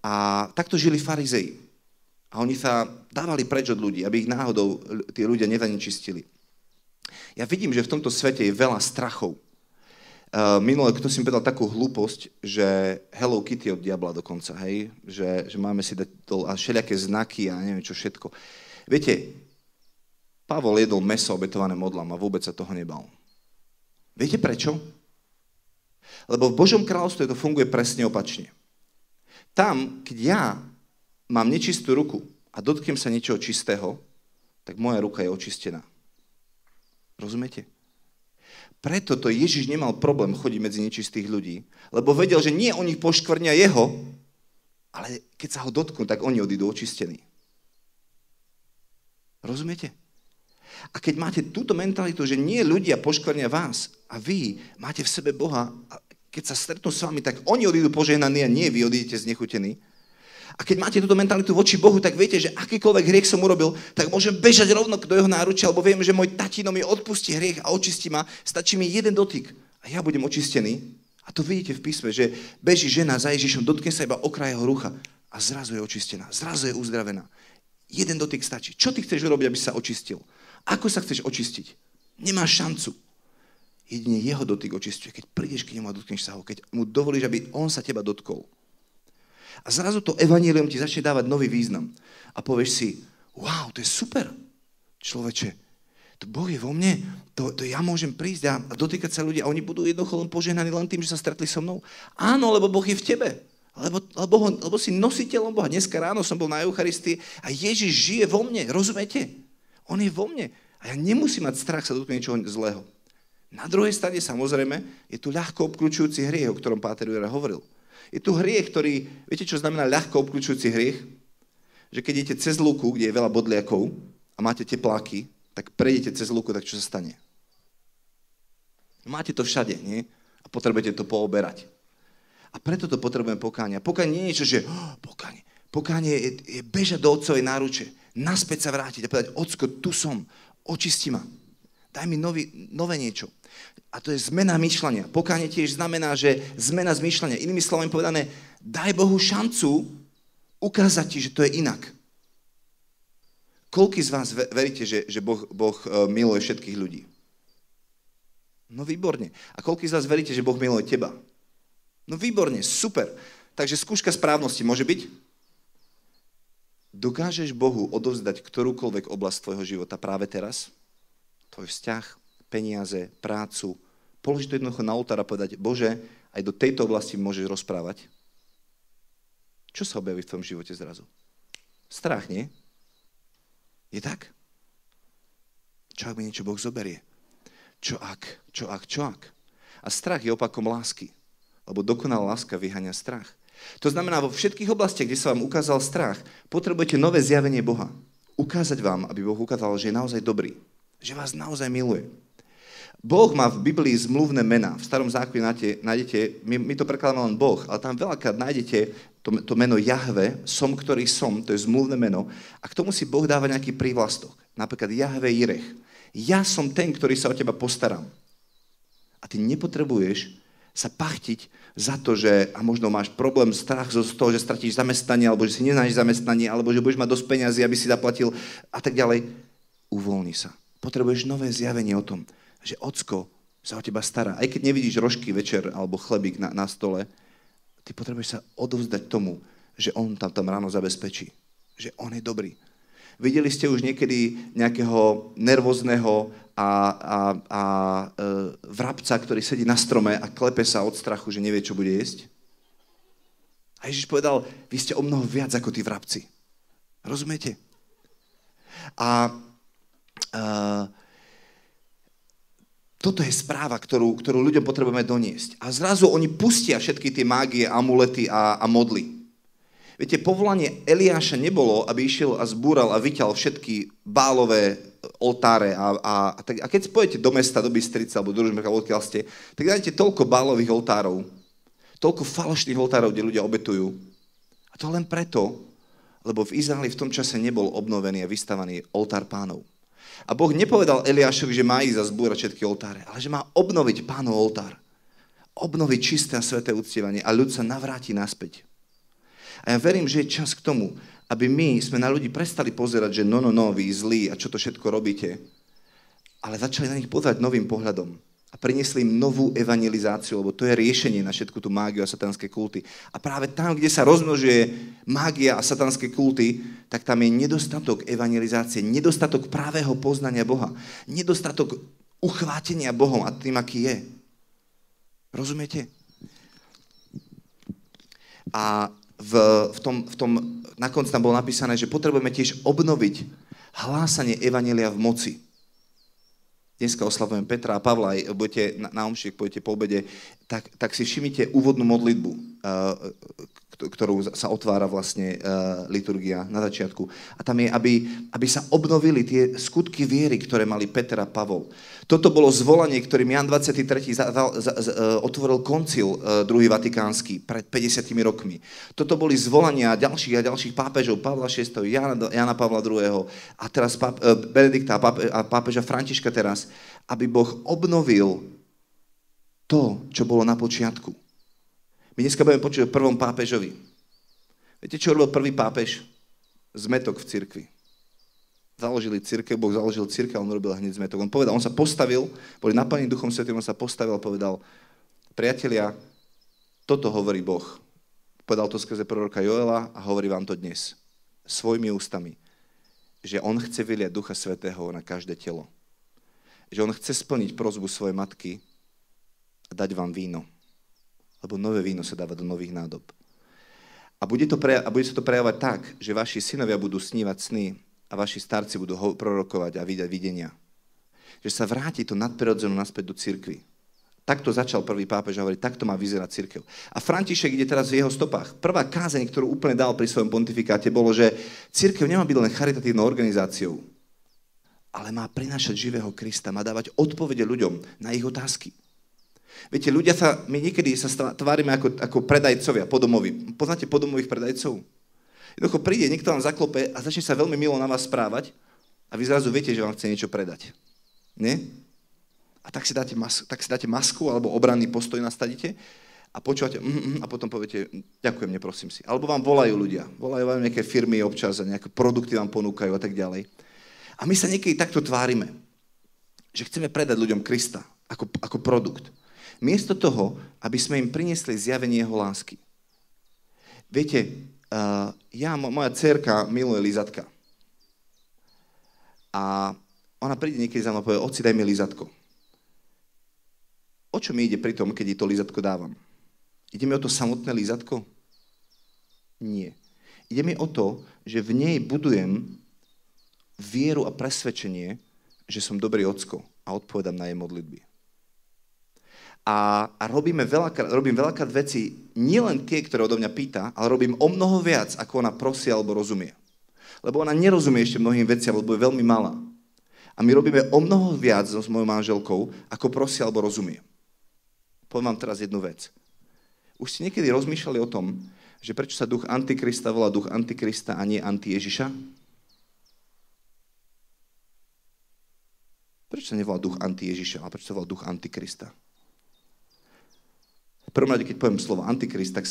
A takto žili farizei. A oni sa dávali preč od ľudí, aby ich náhodou tí ľudia nezanečistili. Ja vidím, že v tomto svete je veľa strachov. Minule, kto si mi povedal takú hlúposť, že Hello Kitty od diabla dokonca, hej? Že máme si dať a všelijaké znaky a neviem čo všetko. Viete, Pavol jedol mäso obetované modlám a vôbec sa toho nebal. Viete prečo? Lebo v Božom kráľovstve to funguje presne opačne. Tam, keď ja mám nečistú ruku a dotknem sa niečoho čistého, tak moja ruka je očistená. Rozumiete? Preto to Ježiš nemal problém chodiť medzi nečistých ľudí, lebo vedel, že nie oni poškvrnia jeho, ale keď sa ho dotknú, tak oni odídu očistení. Rozumiete? A keď máte túto mentalitu, že nie ľudia poškvrnia vás a vy máte v sebe Boha, a keď sa stretnú s vami, tak oni odídu požehnaní a nie vy odídete znechutení. A keď máte túto mentalitu voči Bohu, tak viete, že akýkoľvek hriech som urobil, tak môžem bežať rovno do jeho náručia, lebo viem, že môj tatino mi odpustí hriech a očistí ma, stačí mi jeden dotyk a ja budem očistený. A to vidíte v písme, že beží žena za Ježišom, dotkne sa iba okraj jeho rucha a zrazu je očistená, zrazu je uzdravená. Jeden dotyk stačí. Čo ty chceš urobiť, aby sa očistil? Ako sa chceš očistiť? Nemáš šancu. Jedine jeho dotyk očistuje. Keď prídeš k nemu a dotkneš sa ho, keď mu dovolíš, aby on sa teba dotkol. A zrazu to evanjelium ti začne dávať nový význam. A povieš si, wow, to je super, človeče. To Boh je vo mne, to ja môžem prísť a dotýkať sa ľudí a oni budú jednoducho len požehnaní len tým, že sa stretli so mnou. Áno, lebo Boh je v tebe. Lebo si nositeľom Boha. Dneska ráno som bol na Eucharistii a Ježiš žije vo mne, rozumiete? On je vo mne a ja nemusím mať strach sa dotknúť niečoho zlého. Na druhej strane, samozrejme, je tu ľahko obkľúčujúci hriech, o ktorom Páter Jura hovoril. Je tu hriech, ktorý, viete, čo znamená ľahko obkľúčujúci hriech? Že keď idete cez lúku, kde je veľa bodliakov a máte tepláky, tak prejdete cez lúku, tak čo sa stane? Máte to všade, nie? A potrebujete to pooberať. A preto to potrebujeme pokánie. Pokánie nie je niečo, že pokánie. Pokánie je bežať do otcovej náruče, naspäť sa vrátiť a povedať, Ocko, tu som, očisti ma. Daj mi nové niečo. A to je zmena myšľania. Pokánie tiež znamená, že zmena zmýšľania. Inými slovami povedané, daj Bohu šancu ukázať ti, že to je inak. Koľký z vás veríte, že Boh miluje všetkých ľudí? No výborne. A koľký z vás veríte, že Boh miluje teba? No výborne, super. Takže skúška správnosti môže byť? Dokážeš Bohu odovzdať ktorúkoľvek oblasť tvojho života práve teraz? Tvoj vzťah, peniaze, prácu. Položiť to jednoducho na oltár a povedať, Bože, aj do tejto oblasti môžeš rozprávať. Čo sa objaví v tvojom živote zrazu? Strach, nie? Je tak? Čo ak mi niečo Boh zoberie? Čo ak? A strach je opakom lásky. Lebo dokonalá láska vyháňa strach. To znamená, vo všetkých oblastiach, kde sa vám ukázal strach, potrebujete nové zjavenie Boha. Ukázať vám, aby Boh ukázal, že je naozaj dobrý. Že vás naozaj miluje. Boh má v Biblii zmluvné mená. V Starom zákone nájdete, my to prekladáme len Boh, ale tam veľakrát nájdete to meno Jahve, som, ktorý som, to je zmluvné meno. A k tomu si Boh dáva nejaký prívlastok. Napríklad Jahve Jirech. Ja som ten, ktorý sa o teba postaram. A ty nepotrebuješ sa pachtiť za to, že a možno máš problém, strach z toho, že stratíš zamestnanie, alebo že si nenájdeš zamestnanie, alebo že budeš mať dosť peňazí, aby si zaplatil a tak ďalej. Uvoľni sa. Potrebuješ nové zjavenie o tom, že Ocko sa o teba stará. Aj keď nevidíš rožky večer alebo chlebík na stole, ty potrebuješ sa odovzdať tomu, že on tam ráno zabezpečí. Že on je dobrý. Videli ste už niekedy nejakého nervózneho vrabca, ktorý sedí na strome a klepe sa od strachu, že nevie, čo bude jesť? A Ježiš povedal, vy ste o mnoho viac ako tí vrabci. Rozumiete? Toto je správa, ktorú ľuďom potrebujeme doniesť. A zrazu oni pustia všetky tie mágie, amulety a modly. Viete, povolanie Eliáša nebolo, aby išiel a zbúral a vyťal všetky bálové oltáre a keď spojete do mesta, do Bystrice alebo do Ružomberka, odkiaľ ste, tak nájdete toľko bálových oltárov, toľko falošných oltárov, kde ľudia obetujú. A to len preto, lebo v Izraeli v tom čase nebol obnovený a vystavaný oltár Pánov. A Boh nepovedal Eliášovi, že má ísť a zbúrať všetky oltáre, ale že má obnoviť Pánov oltár. Obnoviť čisté a sveté uctievanie a ľud sa navráti naspäť. A ja verím, že je čas k tomu, aby my sme na ľudí prestali pozerať, že no, vy zlí a čo to všetko robíte, ale začali na nich pozerať novým pohľadom a priniesli im novú evangelizáciu, lebo to je riešenie na všetku tú mágiu a satanské kulty. A práve tam, kde sa rozmnožuje mágia a satanské kulty, tak tam je nedostatok evangelizácie, nedostatok právého poznania Boha, nedostatok uchvátenia Bohom a tým, aký je. Rozumiete? A v tom na konci tam bolo napísané, že potrebujeme tiež obnoviť hlásanie evanjelia v moci. Dneska oslavujem Petra a Pavla, aj budete na omši, budete po obede, tak si všimnite úvodnú modlitbu, ktorú sa otvára vlastne liturgia na začiatku. A tam je, aby sa obnovili tie skutky viery, ktoré mali Peter a Pavol. Toto bolo zvolanie, ktorým Jan 23. Otvoril koncil druhý vatikánsky pred 50 rokmi. Toto boli zvolania ďalších a ďalších pápežov, Pavla VI, Jana Pavla II. A teraz Benedikta a pápeža Františka teraz, aby Boh obnovil to, čo bolo na počiatku. My dneska budeme počuť o prvom pápežovi. Viete, čo robil prvý pápež? Zmetok v cirkvi. Založili cirkev, Boh založil cirkev a on robil hneď zmetok. On povedal, on sa postavil, boli naplnení Duchom Svätým, on sa postavil a povedal, priatelia, toto hovorí Boh. Povedal to skrze proroka Joela a hovorí vám to dnes. Svojimi ústami. Že on chce vyliať Ducha Svätého na každé telo. Že on chce splniť prosbu svojej matky a dať vám víno. Lebo nové víno sa dáva do nových nádob. A bude sa to prejavovať tak, že vaši synovia budú snívať sny a vaši starci budú prorokovať a vidieť videnia. Že sa vráti to nadprirodzené naspäť do cirkvi. Takto začal prvý pápež a hovorí, takto má vyzerať cirkev. A František ide teraz v jeho stopách. Prvá kázeň, ktorú úplne dal pri svojom pontifikáte, bolo, že cirkev nemá byť len charitatívnou organizáciou, ale má prinášať živého Krista, má dávať odpovede ľuďom na ich otázky. Viete, my niekedy sa tvárime ako predajcovia podomoví. Poznáte podomových predajcov? Jednoducho príde, niekto vám zaklope a začne sa veľmi milo na vás správať a vy zrazu viete, že vám chce niečo predať. Nie? A tak si dáte masku alebo obranný postoj nastavíte a počúvate a potom poviete, ďakujem, neprosím si. Alebo vám volajú ľudia. Volajú vám nejaké firmy občas a nejaké produkty vám ponúkajú a tak ďalej. A my sa niekedy takto tvárime, že chceme predať ľuďom Krista ako produkt. Miesto toho, aby sme im priniesli zjavenie jeho lásky. Viete, moja dcerka miluje lízatka. A ona príde niekedy za mnou a povie, oci, daj mi lízatko. O čo mi ide pri tom, keď jej to lízatko dávam? Ide mi o to samotné lízatko? Nie. Ide mi o to, že v nej budujem vieru a presvedčenie, že som dobrý ocko a odpovedám na jej modlitby. A robím veľakrát veci, nielen tie, ktoré odo mňa pýta, ale robím o mnoho viac, ako ona prosí alebo rozumie. Lebo ona nerozumie ešte mnohým veciam, lebo je veľmi malá. A my robíme o mnoho viac s mojou manželkou, ako prosí alebo rozumie. Poviem vám teraz jednu vec. Už ste niekedy rozmýšľali o tom, že prečo sa duch Antikrista volá duch Antikrista a nie anti-Ježiša? Prečo sa nevolá duch anti-Ježiša, ale prečo sa volá duch Antikrista? V prvom rade, keď poviem slovo Antikrist, tak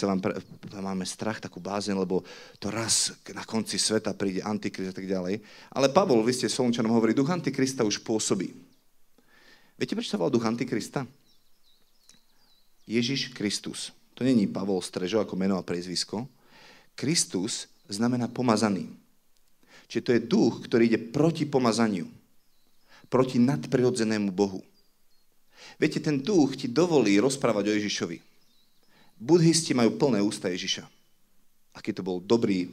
máme strach, takú bázeň, lebo to raz na konci sveta príde Antikrist a tak ďalej. Ale Pavol, vy ste Solunčanom hovorí, duch Antikrista už pôsobí. Viete, prečo sa volá duch Antikrista? Ježiš Kristus. To není Pavol Strežo ako meno a priezvisko. Kristus znamená pomazaný. Čiže to je duch, ktorý ide proti pomazaniu. Proti nadprirodzenému Bohu. Viete, ten duch ti dovolí rozprávať o Ježišovi. Budhisti majú plné ústa Ježiša. Aký to bol dobrý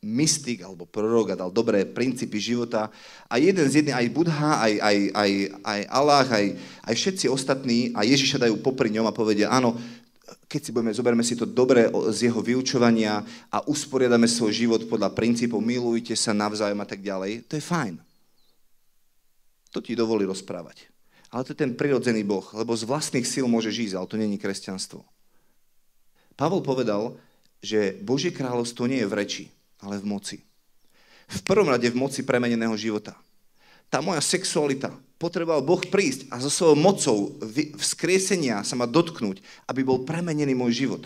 mystik alebo prorok a dal dobré princípy života. A jeden z jedných, aj Budha, aj Allah, aj všetci ostatní a Ježiša dajú popri ňom a povedia, áno, keď si zoberme si to dobre z jeho vyučovania a usporiadame svoj život podľa princípov, milujte sa navzájom a tak ďalej, to je fajn. To ti dovolí rozprávať. Ale to je ten prirodzený Boh, lebo z vlastných síl môže žiť, ale to není kresťanstvo. Pavol povedal, že Božie kráľovstvo nie je v reči, ale v moci. V prvom rade v moci premeneného života. Tá moja sexualita, potreboval Boh prísť a so svojou mocou vzkriesenia sa ma dotknúť, aby bol premenený môj život.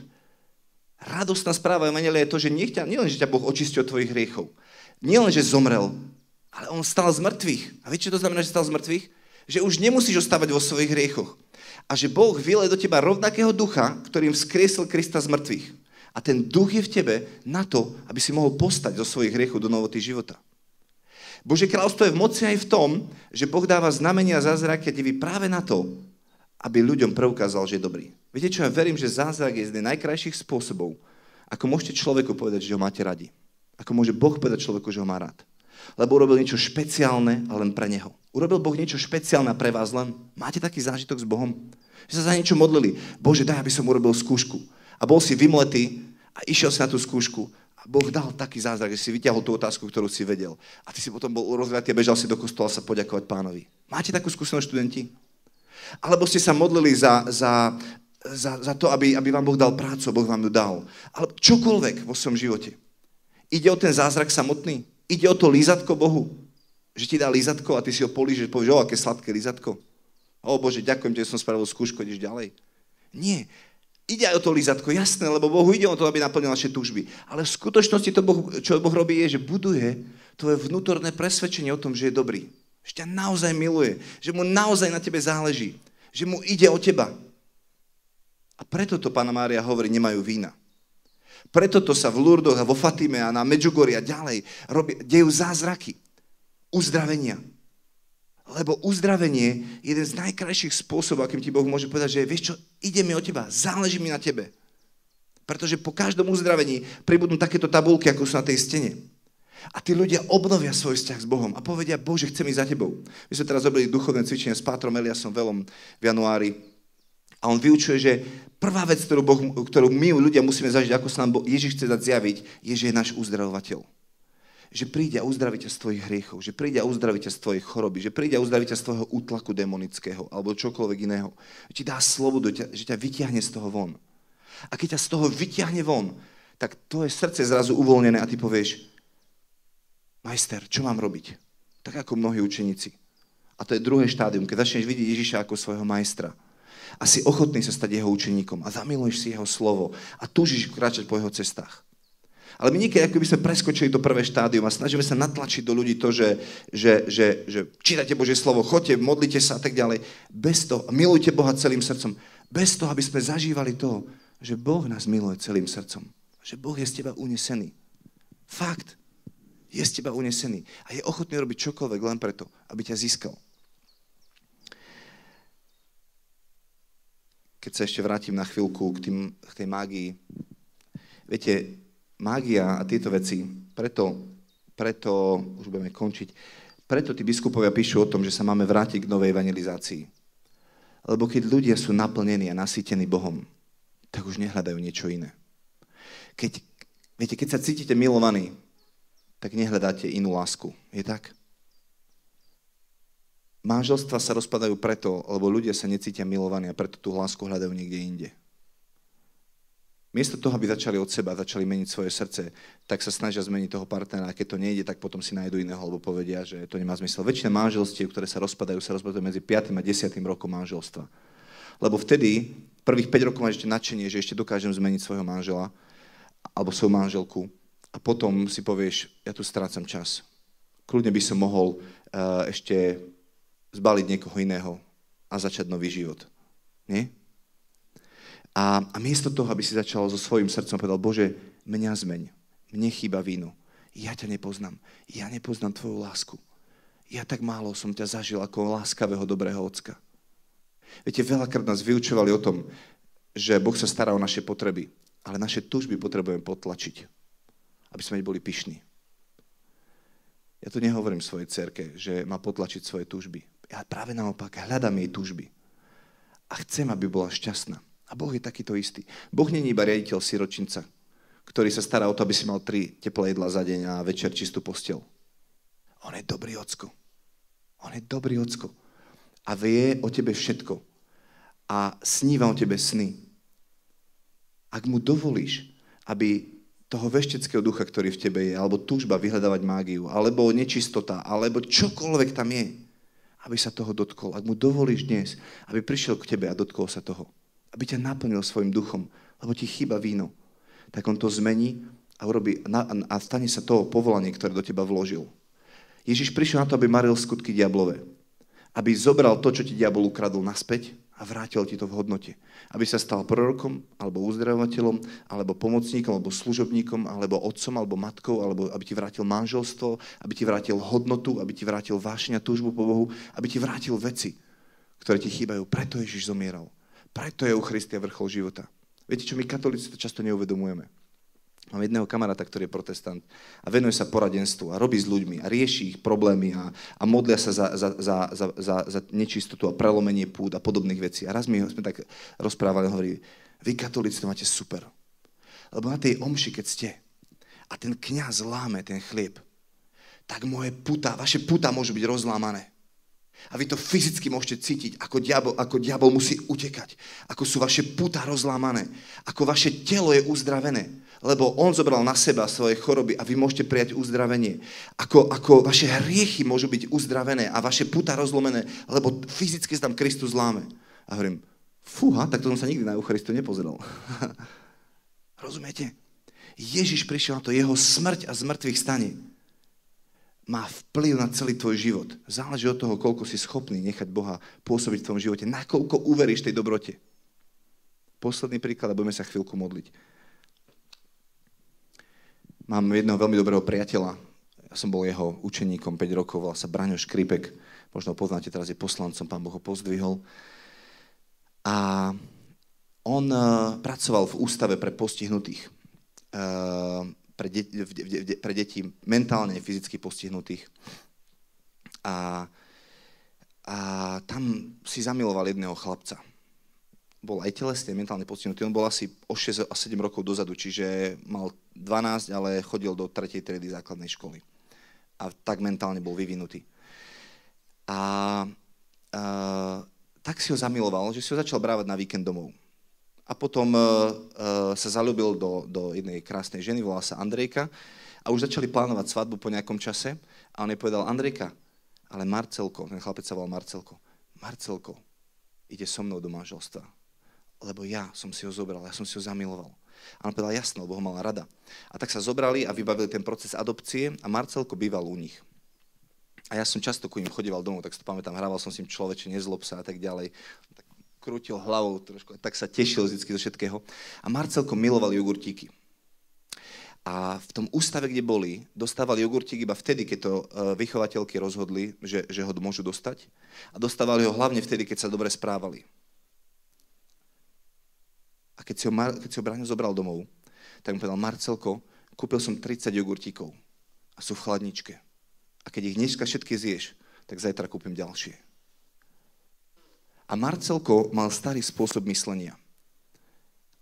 Radostná správa evanjelia je to, že nielen, že ťa Boh očistí od tvojich hriechov, nielen, že zomrel, ale on vstal z mŕtvych. A viete, čo to znamená, že vstal z mŕtvych? Že už nemusíš ostávať vo svojich hriechoch. A že Boh vyleje do teba rovnakého ducha, ktorým vzkriesil Krista z mŕtvych. A ten duch je v tebe na to, aby si mohol postať zo svojich hriechov do novoty života. Božie kráľovstvo je v moci aj v tom, že Boh dáva znamenia a zázraky a divy práve na to, aby ľuďom preukázal, že je dobrý. Viete čo, ja verím, že zázrak je z najkrajších spôsobov, ako môžete človeku povedať, že ho máte radi. Ako môže Boh povedať človeku, že ho má rád. Lebo urobil niečo špeciálne a len pre neho. Urobil Boh niečo špeciálne pre vás len. Máte taký zážitok s Bohom? Že sa za niečo modlili. Bože, daj, aby som urobil skúšku. A bol si vymletý a išiel si na tú skúšku. A Boh dal taký zázrak, že si vyťahol tú otázku, ktorú si vedel. A ty si potom bol rozhľadný a bežal si do kostola sa poďakovať Pánovi. Máte takú skúsenosť, študenti? Alebo ste sa modlili za to, aby vám Boh dal prácu, Boh vám ju dal. Alebo čokoľvek vo svojom živote. Ide o ten zázrak samotný? Ide o to lízatko Bohu? Že ti dá lízatko a ty si ho polížeš, povieš, aké sladké lízatko. Bože, ďakujem ti, že som spravil skúšku, ideš ďalej. Nie. Ide aj o to lízatko, jasné, lebo Bohu ide o to, aby naplnil naše túžby. Ale v skutočnosti to čo Boh robí, je, že buduje tvoje vnútorné presvedčenie o tom, že je dobrý. Že ťa naozaj miluje, že mu naozaj na tebe záleží, že mu ide o teba. A preto to Panna Mária hovorí, nemajú vína. Preto to sa v Lurdoch a vo Fatime a na Medžugorji a ďalej dejú zázraky, uzdravenia. Lebo uzdravenie je jeden z najkrajších spôsobov, akým ti Boh môže povedať, že vieš čo, ide mi o teba, záleží mi na tebe. Pretože po každom uzdravení pribudnú takéto tabulky, ako sú na tej stene. A tí ľudia obnovia svoj vzťah s Bohom a povedia, Bože, chcem ísť za tebou. My sme teraz robili duchovné cvičenie s Pátrom Eliasom Velom v januári a on vyučuje, že prvá vec, ktorú my ľudia musíme zažiť, ako sa nám Ježiš chce dať zjaviť, je, že je náš uzdravovateľ. Že príde a uzdraví ťa z tvojich hriechov, že príde a uzdraví ťa z tvojej choroby, že príde a uzdraví ťa z tvojho útlaku demonického alebo čokoľvek iného. Že ti dá slobodu, že ťa vyťahne z toho von. A keď ťa z toho vyťahne von, tak tvoje srdce je zrazu uvoľnené a ty povieš, majster, čo mám robiť? Tak ako mnohí učeníci. A to je druhé štádium, keď začneš vidieť Ježiša ako svojho majstra. A si ochotný sa stať jeho učeníkom a zamiluješ si jeho slovo a túžiš kráčať po jeho cestách. Ale my niekedy, ako by sme preskočili to prvé štádium a snažíme sa natlačiť do ľudí to, že čítajte Božie slovo, choďte, modlite sa a tak ďalej. Bez toho, milujte Boha celým srdcom. Bez toho, aby sme zažívali to, že Boh nás miluje celým srdcom. Že Boh je z teba unesený. Fakt. Je z teba unesený. A je ochotný robiť čokoľvek len preto, aby ťa získal. Keď sa ešte vrátim na chvíľku k tej mágii. Viete, mágia a tieto veci, preto už budeme končiť, preto tí biskupovia píšu o tom, že sa máme vrátiť k novej evangelizácii. Lebo keď ľudia sú naplnení a nasýtení Bohom, tak už nehľadajú niečo iné. Keď sa cítite milovaní, tak nehľadáte inú lásku. Je tak? Manželstva sa rozpadajú preto, lebo ľudia sa necítia milovaní a preto tú lásku hľadajú niekde inde. Miesto toho, aby začali od seba, začali meniť svoje srdce, tak sa snažia zmeniť toho partnera a keď to nejde, tak potom si nájdu iného, alebo povedia, že to nemá zmysel. Väčšina manželstiev, ktoré sa rozpadajú medzi 5. a 10. rokom manželstva. Lebo vtedy, prvých 5 rokov máš ešte nadšenie, že ešte dokážem zmeniť svojho manžela alebo svoju manželku a potom si povieš, ja tu strácam čas. Kľudne by som mohol ešte zbaliť niekoho iného a začať nový život. Nie? A miesto toho, aby si začal so svojím srdcom povedal, Bože, mňa zmeň, mne chýba víno, ja ťa nepoznám, ja nepoznám tvoju lásku. Ja tak málo som ťa zažil ako láskavého, dobrého ocka. Viete, veľakrát nás vyučovali o tom, že Boh sa stará o naše potreby, ale naše túžby potrebujeme potlačiť, aby sme boli pyšní. Ja tu nehovorím svojej dcerke, že má potlačiť svoje túžby. Ja práve naopak hľadám jej túžby a chcem, aby bola šťastná. A Boh je takýto istý. Boh nie je iba riaditeľ siročinca, ktorý sa stará o to, aby si mal 3 teplé jedlá za deň a večer čistú posteľ. On je dobrý ocko. On je dobrý ocko. A vie o tebe všetko. A sníva o tebe sny. Ak mu dovolíš, aby toho vešteckého ducha, ktorý v tebe je, alebo túžba vyhľadávať mágiu, alebo nečistota, alebo čokoľvek tam je, aby sa toho dotkol. Ak mu dovolíš dnes, aby prišiel k tebe a dotkol sa toho, aby ťa naplnil svojim duchom, lebo ti chýba víno, tak on to zmení a stane sa to povolanie, ktoré do teba vložil. Ježiš prišiel na to, aby maril skutky diablové. Aby zobral to, čo ti diabol ukradol naspäť a vrátil ti to v hodnote. Aby sa stal prorokom, alebo uzdravovateľom, alebo pomocníkom, alebo služobníkom, alebo otcom, alebo matkou, alebo aby ti vrátil manželstvo, aby ti vrátil hodnotu, aby ti vrátil vášňa, túžbu po Bohu, aby ti vrátil veci, ktoré ti chýbajú. Preto Ježiš zomieral. Preto je Eucharistia vrchol života. Viete čo, my katolíci to často neuvedomujeme. Mám jedného kamaráta, ktorý je protestant a venuje sa poradenstvu a robí s ľuďmi a rieši ich problémy a modlia sa za nečistotu a prelomenie púd a podobných vecí. A raz sme tak rozprávali a hovorí, vy katolíci to máte super. Lebo na tej omši, keď ste a ten kňaz láme ten chlieb, tak vaše puta môžu byť rozlámané. A vy to fyzicky môžete cítiť, ako diabol musí utekať. Ako sú vaše puta rozlámané. Ako vaše telo je uzdravené. Lebo on zobral na seba svoje choroby a vy môžete prijať uzdravenie. Ako vaše hriechy môžu byť uzdravené a vaše puta rozlomené, lebo fyzicky sa tam Kristus láme. A hovorím, fúha, tak to som sa nikdy na Eucharistiu nepozeral. Rozumiete? Ježiš prišiel na to, jeho smrť a zmrtvých stane má vplyv na celý tvoj život. Záleží od toho, koľko si schopný nechať Boha pôsobiť v tvojom živote, nakoľko uveríš tej dobrote. Posledný príklad a budeme sa chvíľku modliť. Mám jedného veľmi dobrého priateľa. Ja som bol jeho učeníkom 5 rokov, volal sa Braňo Škripek. Možno ho poznáte, teraz je poslancom, Pán Boh ho pozdvihol. A on pracoval v ústave pre postihnutých. Pre deti mentálne a fyzicky postihnutých. A tam si zamiloval jedného chlapca. Bol aj telesne, mentálne postihnutý. On bol asi o 6 a 7 rokov dozadu, čiže mal 12, ale chodil do 3. triedy základnej školy. A tak mentálne bol vyvinutý. Tak si ho zamiloval, že si ho začal brávať na víkend domov. A potom sa zaľúbil do jednej krásnej ženy, volá sa Andrejka, a už začali plánovať svadbu po nejakom čase. A on jej povedal, Andrejka, ale Marcelko, ten chlapec sa volal Marcelko, Marcelko ide so mnou do manželstva, lebo ja som si ho zobral, ja som si ho zamiloval. A on povedal, jasno, lebo ho mala rada. A tak sa zobrali a vybavili ten proces adopcie a Marcelko býval u nich. A ja som často ku ním chodieval domov, tak si to pamätám, hrával som s ním človeče, nezlob sa a tak ďalej. Tak krútil hlavou trošku, tak sa tešil vždy zo všetkého. A Marcelko miloval jogurtíky. A v tom ústave, kde boli, dostávali jogurtík iba vtedy, keď to vychovateľky rozhodli, že ho môžu dostať. A dostávali ho hlavne vtedy, keď sa dobre správali. A keď si ho Braňo zobral domov, tak mu povedal, Marcelko, kúpil som 30 jogurtíkov a sú v chladničke. A keď ich dneska všetky zješ, tak zajtra kúpim ďalšie. A Marcelko mal starý spôsob myslenia.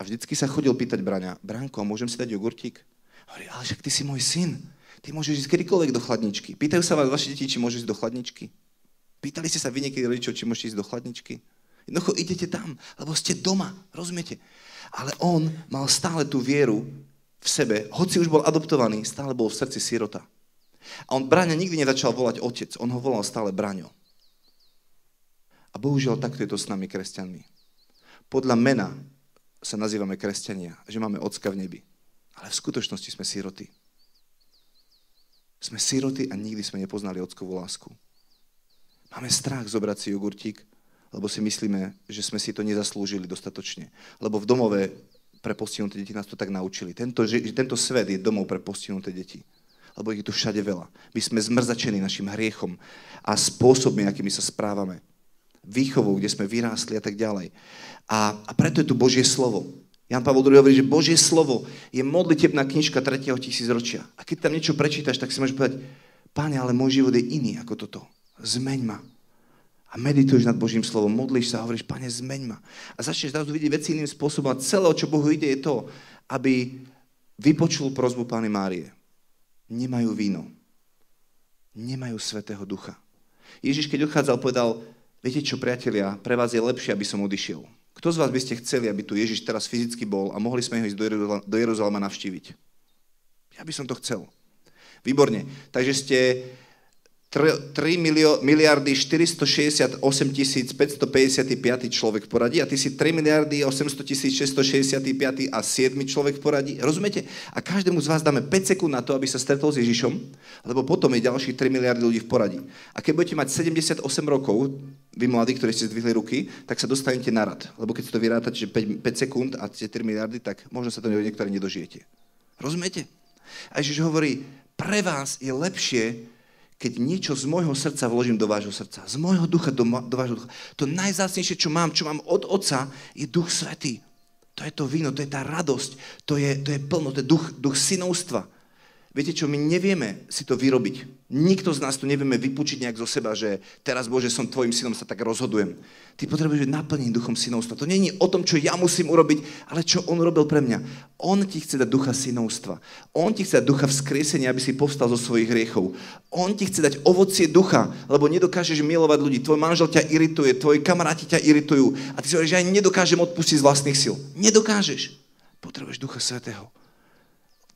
A vždycky sa chodil pýtať Braňa, Braňko, môžem si dať jogurtík? Hovorí, ale však ty si môj syn. Ty môžeš ísť kedykoľvek do chladničky. Pýtajú sa vás vaše deti, či môžu ísť do chladničky? Pýtali ste sa vy niekedy rodičov, či môžete ísť do chladničky? Jednoducho idete tam, lebo ste doma, rozumiete? Ale on mal stále tú vieru v sebe, hoci už bol adoptovaný, stále bol v srdci sirota. A on Braňa nikdy nezačal volať otec, on ho volal stále Braňo. A bohužiaľ takto je to s nami kresťanmi. Podľa mena sa nazývame kresťania, že máme ocka v nebi. Ale v skutočnosti sme siroty. Sme siroty a nikdy sme nepoznali ockovú lásku. Máme strach zobrať si jogurtík, lebo si myslíme, že sme si to nezaslúžili dostatočne. Lebo v domove pre postihnuté deti nás to tak naučili. Tento svet je domov pre postihnuté deti. Lebo ich je tu všade veľa. My sme zmrzačení našim hriechom a spôsobmi, akými sa správame. Výchovou, kde sme vyrástli a tak ďalej. A preto je tu Božie slovo. Ján Pavol II hovorí, že Božie slovo je modlitebná knižka 3. tisícročia. A keď tam niečo prečítaš, tak si môžeš povedať, Páne, ale môj život je iný ako toto. Zmeň ma. A medituješ nad Božím slovom, modlíš sa a hovoríš, Pane, zmeň ma. A začneš zrazu vidieť veci iným spôsobom. A celé, o čo Bohu ide, je to, aby vypočul prosbu Panny Márie. Nemajú víno. Nemajú Svätého Ducha. Ježiš, keď odchádzal, povedal, viete čo, priatelia, pre vás je lepšie, aby som odišiel. Kto z vás by ste chceli, aby tu Ježiš teraz fyzicky bol a mohli sme ho ísť do Jeruzalema navštíviť? Ja by som to chcel. Výborne. Takže ste 3 miliardy 468 555 človek v poradí a ty si 3 miliardy 800 665 a 7 človek v poradí. Rozumiete? A každému z vás dáme 5 sekúnd na to, aby sa stretol s Ježišom, lebo potom je ďalších 3 miliardy ľudí v poradí. A keď budete mať 78 rokov, vy mladí, ktorí ste zdvihli ruky, tak sa dostanete na rad. Lebo keď si to vyrátate, že 5 sekúnd a ste 3 miliardy, tak možno sa to niektorí nedožijete. Rozumiete? A Ježiš hovorí, pre vás je lepšie, keď niečo z môjho srdca vložím do vášho srdca. Z môjho ducha do vášho ducha. To najvzácnejšie, čo mám od Otca, je Duch Svätý. To je to víno, to je tá radosť, to je plno, to je duch synovstva. Viete čo, my nevieme si to vyrobiť. Nikto z nás tu nevieme vypučiť nejak zo seba, že teraz, Bože, som tvojim synom, sa tak rozhodujem. Ty potrebuješ byť naplnený duchom synovstva. To nie je o tom, čo ja musím urobiť, ale čo on urobil pre mňa. On ti chce dať ducha synovstva. On ti chce dať ducha vzkriesenia, aby si povstal zo svojich hriechov. On ti chce dať ovocie ducha, lebo nedokážeš milovať ľudí. Tvoj manžel ťa irituje, tvoji kamaráti ťa iritujú. A ty si hovoríš, že ja nedokážem odpustiť z vlastných síl. Nedokážeš. Potrebuješ Ducha Svätého.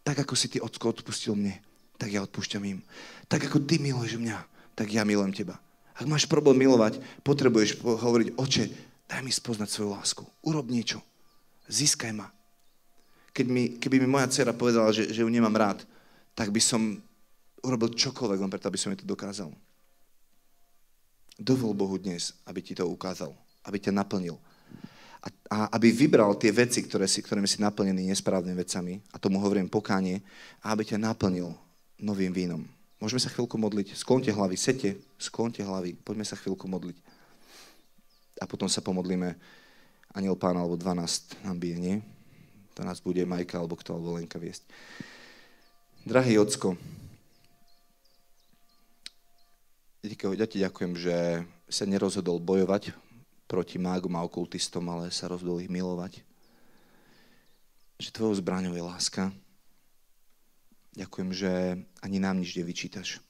Tak ako si ty, Ocko, odpustil mne, tak ja odpúšťam im. Tak ako ty miluješ mňa, tak ja milujem teba. Ak máš problém milovať, potrebuješ hovoriť, Oče, daj mi spoznať svoju lásku. Urob niečo. Získaj ma. Keby mi moja dcera povedala, že ju nemám rád, tak by som urobil čokoľvek, len preto, aby som jej to dokázal. Dovol Bohu dnes, aby ti to ukázal, aby ťa naplnil. A aby vybral tie veci, ktorými si naplnený nesprávnymi vecami, a tomu hovorím pokánie, a aby ťa naplnil novým vínom. Môžeme sa chvíľku modliť? Sklonte hlavy, sete, sklonte hlavy, poďme sa chvíľku modliť. A potom sa pomodlíme, Aniel Pána, alebo 12 nám bije, nie? 12 bude Majka, alebo kto, alebo Lenka viesť. Drahý Ocko, ja ti ďakujem, že sa nerozhodol bojovať proti mágom a okultistom, ale sa rozhodol ich milovať. Že tvojou zbraňou je láska. Ďakujem, že ani nám nič nevyčítaš.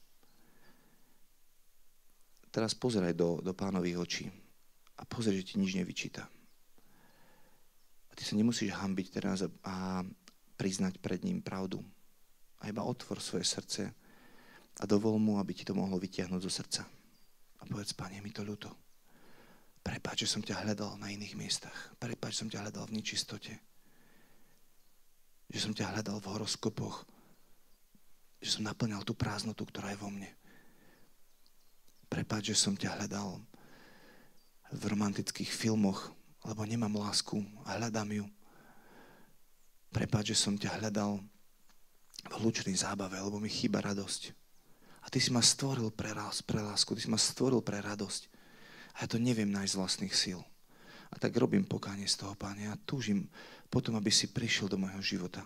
Teraz pozeraj do Pánových očí a pozri, že ti nič nevyčíta. A ty sa nemusíš hanbiť teraz a priznať pred ním pravdu. A iba otvor svoje srdce a dovol mu, aby ti to mohlo vytiahnuť zo srdca. A povedz, Pane, mi to ľúto. Prepáč, že som ťa hľadal na iných miestach. Prepáč, že som ťa hľadal v nečistote. Že som ťa hľadal v horoskopoch. Že som naplňal tú prázdnotu, ktorá je vo mne. Prepáč, že som ťa hľadal v romantických filmoch, lebo nemám lásku a hľadám ju. Prepáč, že som ťa hľadal v hlučnej zábave, lebo mi chýba radosť. A ty si ma stvoril pre lásku, ty si ma stvoril pre radosť. A ja to neviem nájsť z vlastných síl. A tak robím pokánie z toho, Páne. A túžim potom, aby si prišiel do môjho života.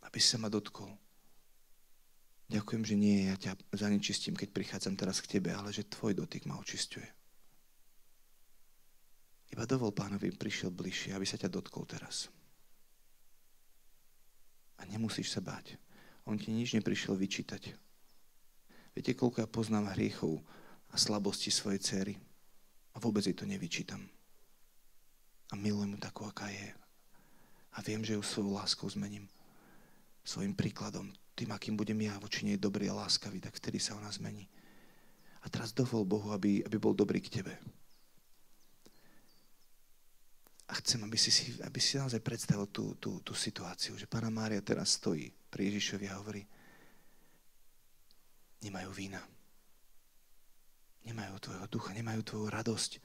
Aby si sa ma dotkol. Ďakujem, že nie ja ťa zanečistím, keď prichádzam teraz k tebe, ale že tvoj dotyk ma očisťuje. Iba dovol Pánovi, prišiel bližšie, aby sa ťa dotkol teraz. A nemusíš sa báť. On ti nič neprišiel vyčítať. Viete, koľko ja poznám hriechov a slabosti svojej dcery. A vôbec jej to nevyčítam. A milujem ju takú, aká je. A viem, že ju svojou láskou zmením. Svojím príkladom. Tým, akým budem ja voči nej dobrý a láskavý, tak vtedy sa ona zmení. A teraz dovol Bohu, aby bol dobrý k tebe. A chcem, aby si naozaj predstavil tú situáciu, že Panna Mária teraz stojí pri Ježišovi a hovorí, nemajú vína. Nemajú tvojho ducha, nemajú tvoju radosť.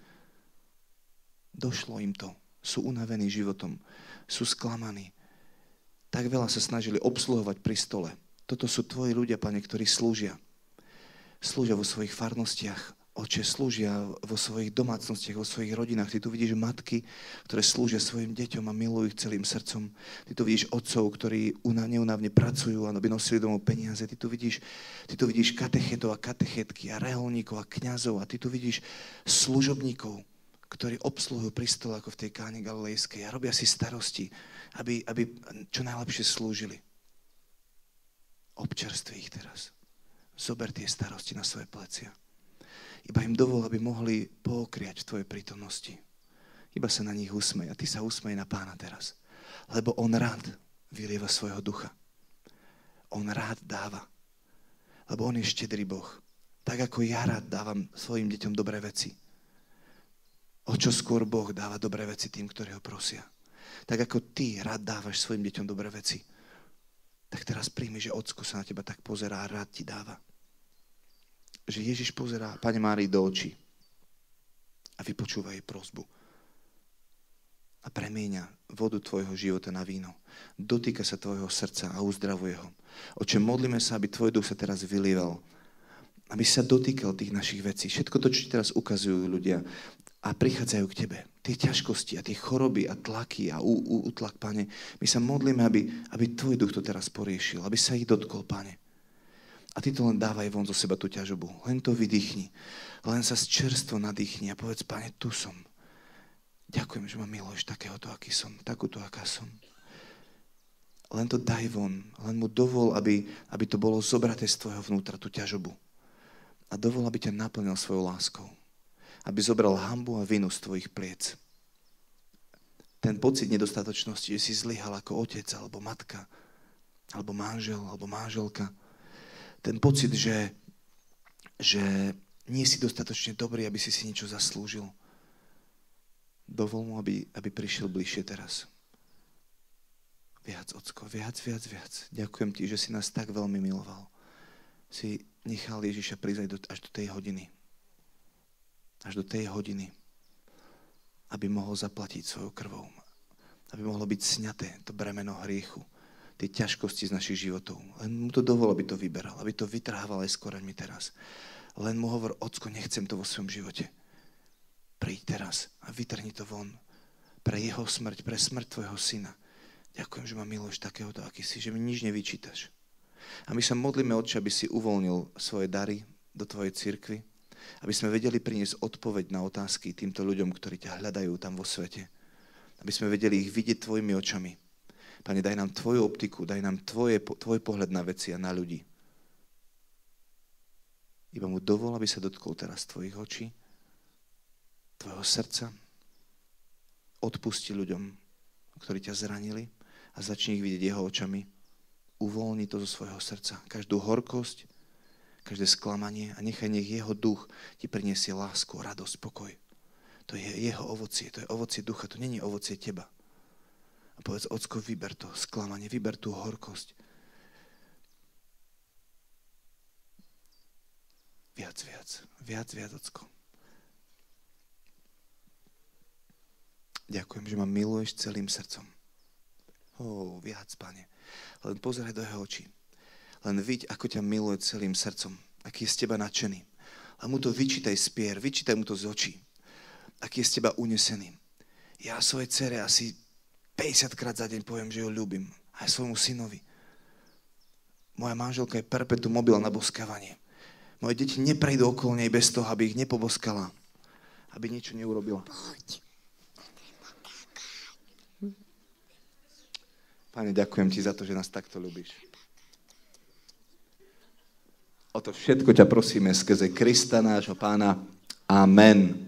Došlo im to. Sú unavení životom. Sú sklamaní. Tak veľa sa snažili obsluhovať pri stole. Toto sú tvoji ľudia, Pane, ktorí slúžia. Slúžia vo svojich farnostiach. Oče, slúžia vo svojich domácnostiach, vo svojich rodinách. Ty tu vidíš matky, ktoré slúžia svojim deťom a milujú ich celým srdcom. Ty tu vidíš otcov, ktorí neunávne pracujú, aby nosili domov peniaze. Ty tu vidíš katechetov a katechetky a reholníkov a kňazov. A ty tu vidíš služobníkov, ktorí obsluhujú pri stole ako v tej Káne Galilejskej a robia si starosti, aby čo najlepšie slúžili. Občerství ich teraz. Zober tie starosti na svoje plecia. Iba im dovol, aby mohli pookriať v tvojej prítomnosti. Iba sa na nich usmej. A ty sa usmej na Pána teraz. Lebo on rád vylieva svojho ducha. On rád dáva. Lebo on je štedrý Boh. Tak ako ja rád dávam svojim deťom dobré veci. O čo skôr Boh dáva dobré veci tým, ktorí ho prosia. Tak ako ty rád dávaš svojim deťom dobré veci, tak teraz príjmi, že Ocko sa na teba tak pozerá a rád ti dáva. Že Ježiš pozerá Pane Márii do očí a vypočúva jej prosbu. A premieňa vodu tvojho života na víno. Dotýka sa tvojho srdca a uzdravuje ho. Oče, modlíme sa, aby tvoj duch sa teraz vylieval. Aby sa dotýkal tých našich vecí. Všetko to, čo ti teraz ukazujú ľudia a prichádzajú k tebe. Tie ťažkosti a tie choroby a tlaky a útlak, Pane. My sa modlíme, aby tvoj duch to teraz poriešil. Aby sa ich dotkol, Pane. A ty to len dávaj von zo seba tú ťažobu. Len to vydýchni. Len sa čerstvo nadýchni a povedz, Pane, tu som. Ďakujem, že ma miluješ takéhoto, aký som, takúto, aká som. Len to daj von, len mu dovol, aby to bolo zobraté z tvojho vnútra, tú ťažobu. A dovol, aby ťa naplnil svojou láskou. Aby zobral hanbu a vinu z tvojich pliec. Ten pocit nedostatočnosti, že si zlyhal ako otec, alebo matka, alebo manžel, alebo manželka. Ten pocit, že nie si dostatočne dobrý, aby si niečo zaslúžil. Dovol mu, aby prišiel bližšie teraz. Viac, Ocko, viac. Ďakujem ti, že si nás tak veľmi miloval. Si nechal Ježiša prísť až do tej hodiny. Až do tej hodiny. Aby mohol zaplatiť svojou krvou. Aby mohlo byť sňaté to bremeno hriechu. Tie ťažkosti z našich životov. Len mu to dovol, aby to vyberal. Aby to vytrhával aj s koreňmi teraz. Len mu hovor, Ocko, nechcem to vo svojom živote. Príď teraz a vytrhni to von. Pre jeho smrť, pre smrť tvojho syna. Ďakujem, že ma miluješ takéhoto, aký si, že mi nič nevyčítaš. A my sa modlíme, Otče, aby si uvoľnil svoje dary do tvojej cirkvi, aby sme vedeli priniesť odpoveď na otázky týmto ľuďom, ktorí ťa hľadajú tam vo svete. Aby sme vedeli ich vidieť tvojimi očami. Pane, daj nám tvoju optiku, daj nám tvoj pohľad na veci a na ľudí. Iba mu dovol, aby sa dotkol teraz tvojich očí, tvojho srdca. Odpusti ľuďom, ktorí ťa zranili a začni ich vidieť jeho očami. Uvoľni to zo svojho srdca. Každú horkosť, každé sklamanie a nech jeho duch ti priniesie lásku, radosť, pokoj. To je jeho ovocie, to je ovocie ducha, to nie je ovocie teba. A povedz, Ocko, vyber to sklamanie, vyber tú horkosť. Viac, Ocko. Ďakujem, že ma miluješ celým srdcom. Viac, Pane. Len pozeraj do jeho očí. Len vidť, ako ťa miluje celým srdcom. Aký je z teba nadšený. A mu to vyčítaj spier, vyčítaj mu to z očí. Aký je z teba unesený. Ja svojej dcere asi 50 krát za deň poviem, že ho ľúbim. Aj svojmu synovi. Moja manželka je perpetuum mobile na boskávanie. Moje deti neprejdú okolo nej bez toho, aby ich nepoboskala. Aby niečo neurobila. Pane, ďakujem ti za to, že nás takto ľúbiš. O to všetko ťa prosíme skrze Krista, nášho Pána. Amen.